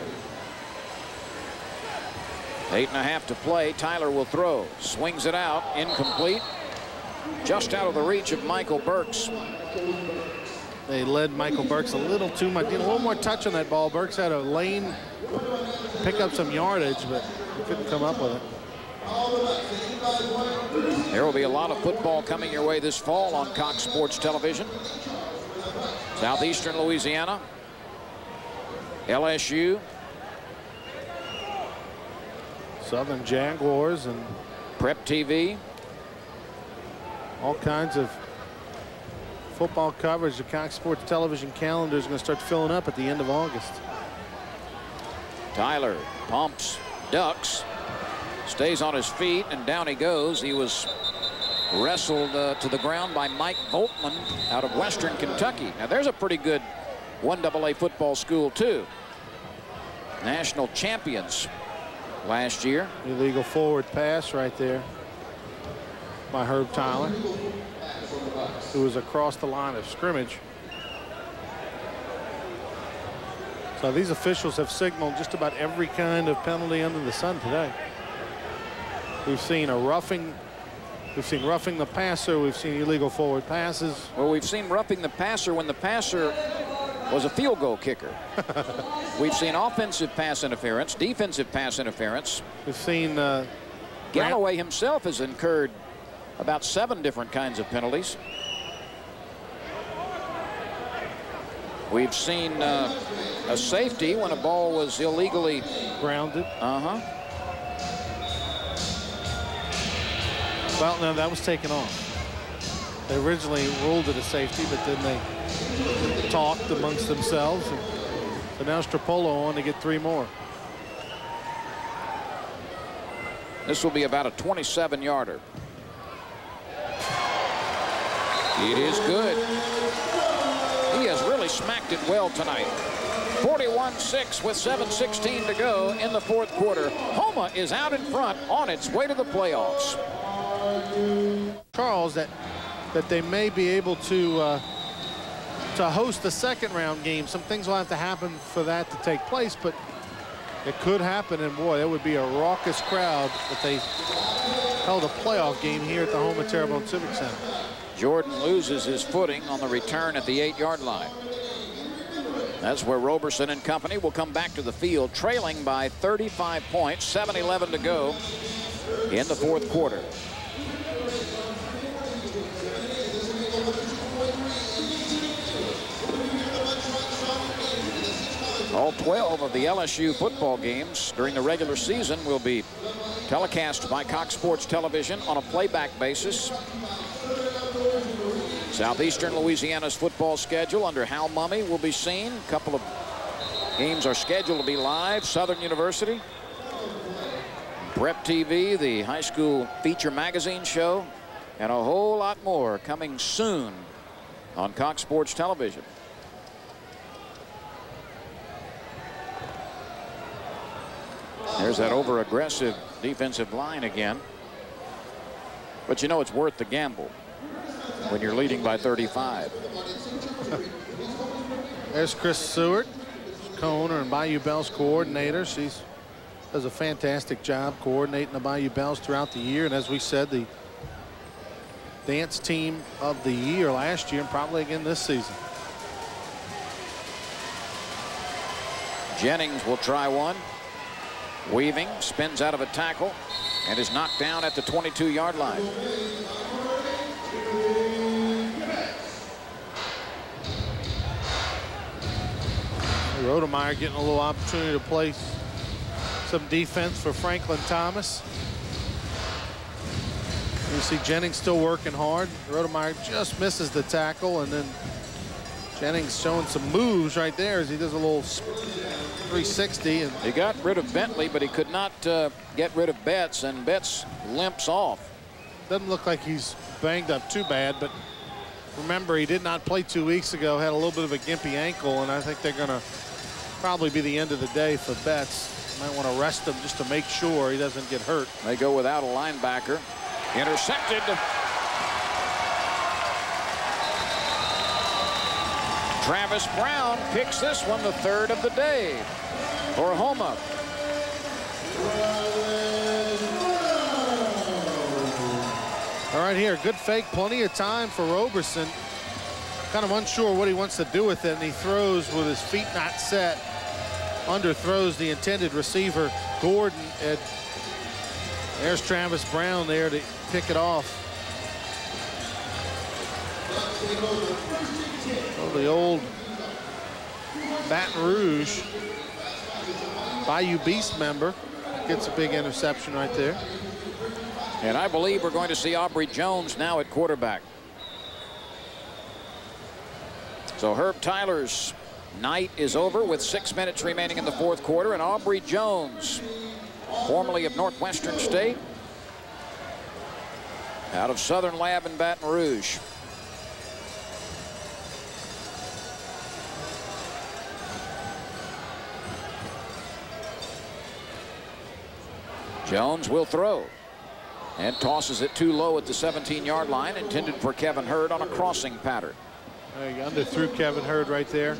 it. 8.5 to play. Tyler will throw. Swings it out. Incomplete. Just out of the reach of Michael Burks. They led Michael Burks a little too much. A little more touch on that ball. Burks had a lane, pick up some yardage, but he couldn't come up with it. There will be a lot of football coming your way this fall on Cox Sports Television. Southeastern Louisiana, LSU, Southern Jaguars, and Prep TV. All kinds of football coverage. The Cox Sports Television calendar is going to start filling up at the end of August. Tyler pumps, ducks, stays on his feet, and down he goes. He was wrestled to the ground by Mike Volkman out of Western Kentucky. Now there's a pretty good 1AA football school too. National champions last year. Illegal forward pass right there by Herb Tyler, who was across the line of scrimmage. So these officials have signaled just about every kind of penalty under the sun today. We've seen a roughing. We've seen roughing the passer. We've seen illegal forward passes. Well, we've seen roughing the passer when the passer was a field goal kicker. We've seen offensive pass interference, defensive pass interference. We've seen Galloway himself has incurred about 7 different kinds of penalties. We've seen a safety when a ball was illegally grounded. Well, no, that was taken off. They originally ruled it a safety, but then they talked amongst themselves. And so now Stropolo on to get 3 more. This will be about a 27-yarder. It is good. He has really smacked it well tonight. 41-6 with 7:16 to go in the 4th quarter. Houma is out in front on its way to the playoffs. Charles, that they may be able to host the 2nd round game. Some things will have to happen for that to take place, but it could happen, and boy, that would be a raucous crowd if they held a playoff game here at the Houma Terrebonne Civic Center. Jordan loses his footing on the return at the 8-yard line. That's where Roberson and company will come back to the field, trailing by 35 points, 7:11 to go in the 4th quarter. All 12 of the LSU football games during the regular season will be telecast by Cox Sports Television on a playback basis. Southeastern Louisiana's football schedule under Hal Mumme will be seen. A couple of games are scheduled to be live. Southern University, Prep TV, the high school feature magazine show, and a whole lot more coming soon on Cox Sports Television. There's that over-aggressive defensive line again. But you know it's worth the gamble when you're leading by 35. There's Chris Seward, co-owner and Bayou Bells coordinator. She does a fantastic job coordinating the Bayou Bells throughout the year. And as we said, the dance team of the year last year and probably again this season. Jennings will try one. Weaving spins out of a tackle and is knocked down at the 22-yard line. Rodemeyer getting a little opportunity to play some defense for Franklin Thomas. You see Jennings still working hard. Rodemeyer just misses the tackle, and then Jennings showing some moves right there as he does a little 360. And he got rid of Bentley, but he could not get rid of Betts, and Betts limps off. Doesn't look like he's banged up too bad, but remember, he did not play 2 weeks ago, had a little bit of a gimpy ankle, and I think they're going to probably be the end of the day for Betts. Might want to rest him just to make sure he doesn't get hurt. They go without a linebacker. Intercepted. Travis Brown picks this one, the 3rd of the day for Houma. All right, here, good fake, plenty of time for Roberson. Kind of unsure what he wants to do with it, and he throws with his feet not set. Underthrows the intended receiver, Gordon. And there's Travis Brown there to pick it off. Oh, the old Baton Rouge Bayou Beast member gets a big interception right there. And I believe we're going to see Aubrey Jones now at quarterback. So Herb Tyler's night is over with 6 minutes remaining in the 4th quarter, and Aubrey Jones, formerly of Northwestern State, out of Southern Lab in Baton Rouge. Jones will throw and tosses it too low at the 17-yard line, intended for Kevin Hurd on a crossing pattern. He underthrew Kevin Hurd right there.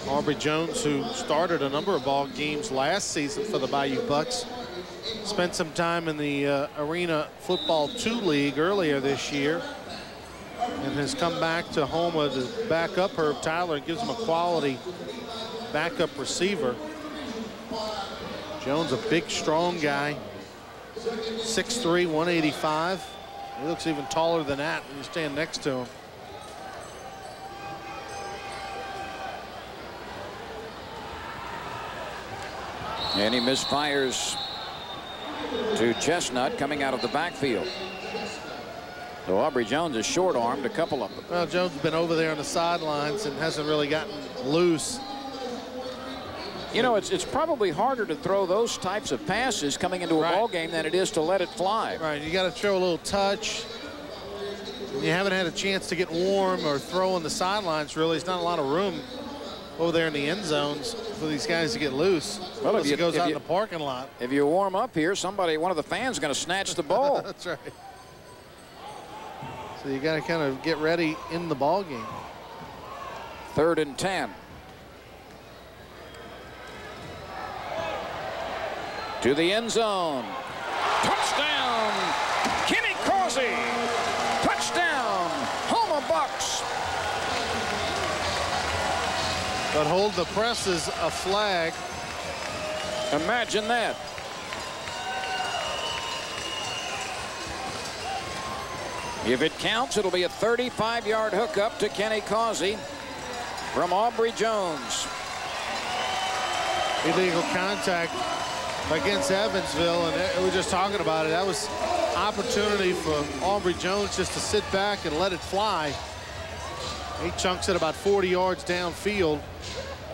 Aubrey Jones, who started a number of ball games last season for the Bayou Bucks, spent some time in the Arena Football 2 League earlier this year and has come back to Houma to back up Herb Tyler and gives him a quality backup receiver. Jones, a big, strong guy, 6'3", 185. He looks even taller than that when you stand next to him. And he misfires to Chestnut coming out of the backfield. So Aubrey Jones is short-armed a couple of them. Well, Jones has been over there on the sidelines and hasn't really gotten loose. You know, it's probably harder to throw those types of passes coming into a ball game than it is to let it fly. Right, you got to throw a little touch. You haven't had a chance to get warm or throw on the sidelines, really. There's not a lot of room over there in the end zones for these guys to get loose. Well, if it goes out in the parking lot. If you warm up here, one of the fans is going to snatch the ball. That's right. So you got to kind of get ready in the ball game. 3rd and 10. To the end zone. Touchdown, Kenny Causey. Touchdown, Houma Bucks. But hold the press is a flag. Imagine that. If it counts, it'll be a 35-yard hookup to Kenny Causey from Aubrey Jones. Illegal contact against Evansville, and we were just talking about it. That was opportunity for Aubrey Jones just to sit back and let it fly. He chunks it about 40 yards downfield.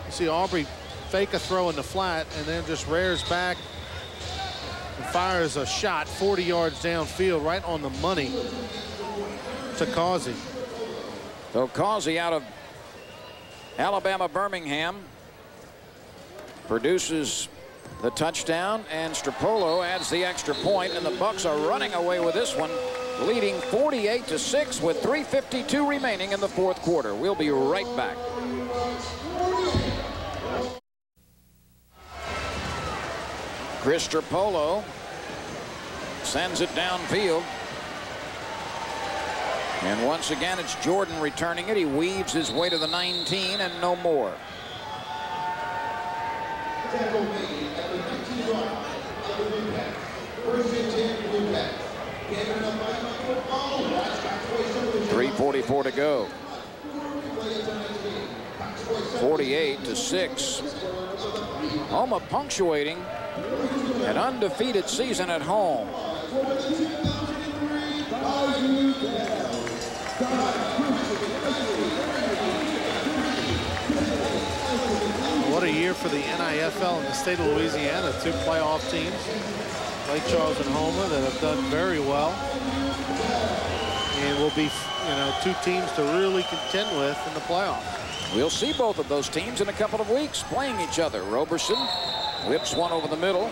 You see Aubrey fake a throw in the flat and then just rears back and fires a shot 40 yards downfield right on the money to Causey. So Causey out of Alabama Birmingham produces the touchdown, and Stropolo adds the extra point, and the Bucks are running away with this one, leading 48-6 with 3:52 remaining in the 4th quarter. We'll be right back. Chris Stropolo sends it downfield. And once again, it's Jordan returning it. He weaves his way to the 19 and no more. Tackle made at the 19-yard line of the Bluecats. 1st and 10 Bluecats. Gathered up by football. 3:44 to go. 48-6. Houma punctuating an undefeated season at home. What a year for the NIFL in the state of Louisiana. 2 playoff teams, Lake Charles and Houma, that have done very well. And will be, 2 teams to really contend with in the playoffs. We'll see both of those teams in a couple of weeks playing each other. Roberson whips one over the middle,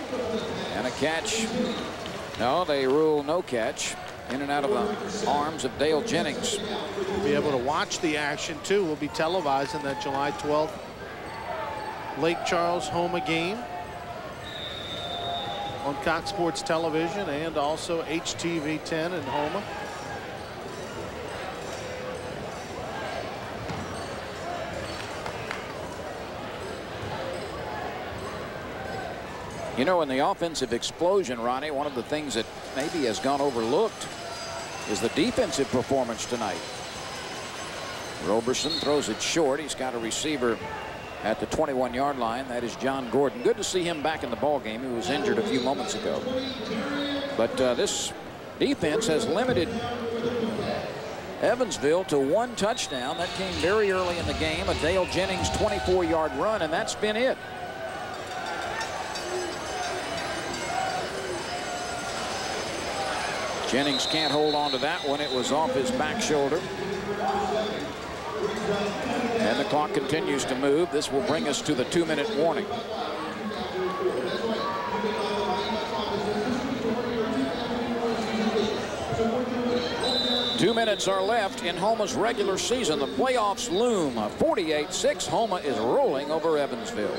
and a catch. No, they rule no catch. In and out of the arms of Dale Jennings. We'll be able to watch the action, too. We'll be televising that July 12th Lake Charles Houma game on Cox Sports Television and also HTV 10 in Houma. You know, in the offensive explosion, Ronnie, one of the things that maybe has gone overlooked is the defensive performance tonight. Roberson throws it short. He's got a receiver at the 21-yard line. That is John Gordon. Good to see him back in the ball game. He was injured a few moments ago. But this defense has limited Evansville to 1 touchdown. That came very early in the game. A Dale Jennings 24-yard run, and that's been it. Jennings can't hold on to that one. It was off his back shoulder. And the clock continues to move. This will bring us to the 2-minute warning. Two minutes are left in Houma's regular season. The playoffs loom. 48-6. Houma is rolling over Evansville.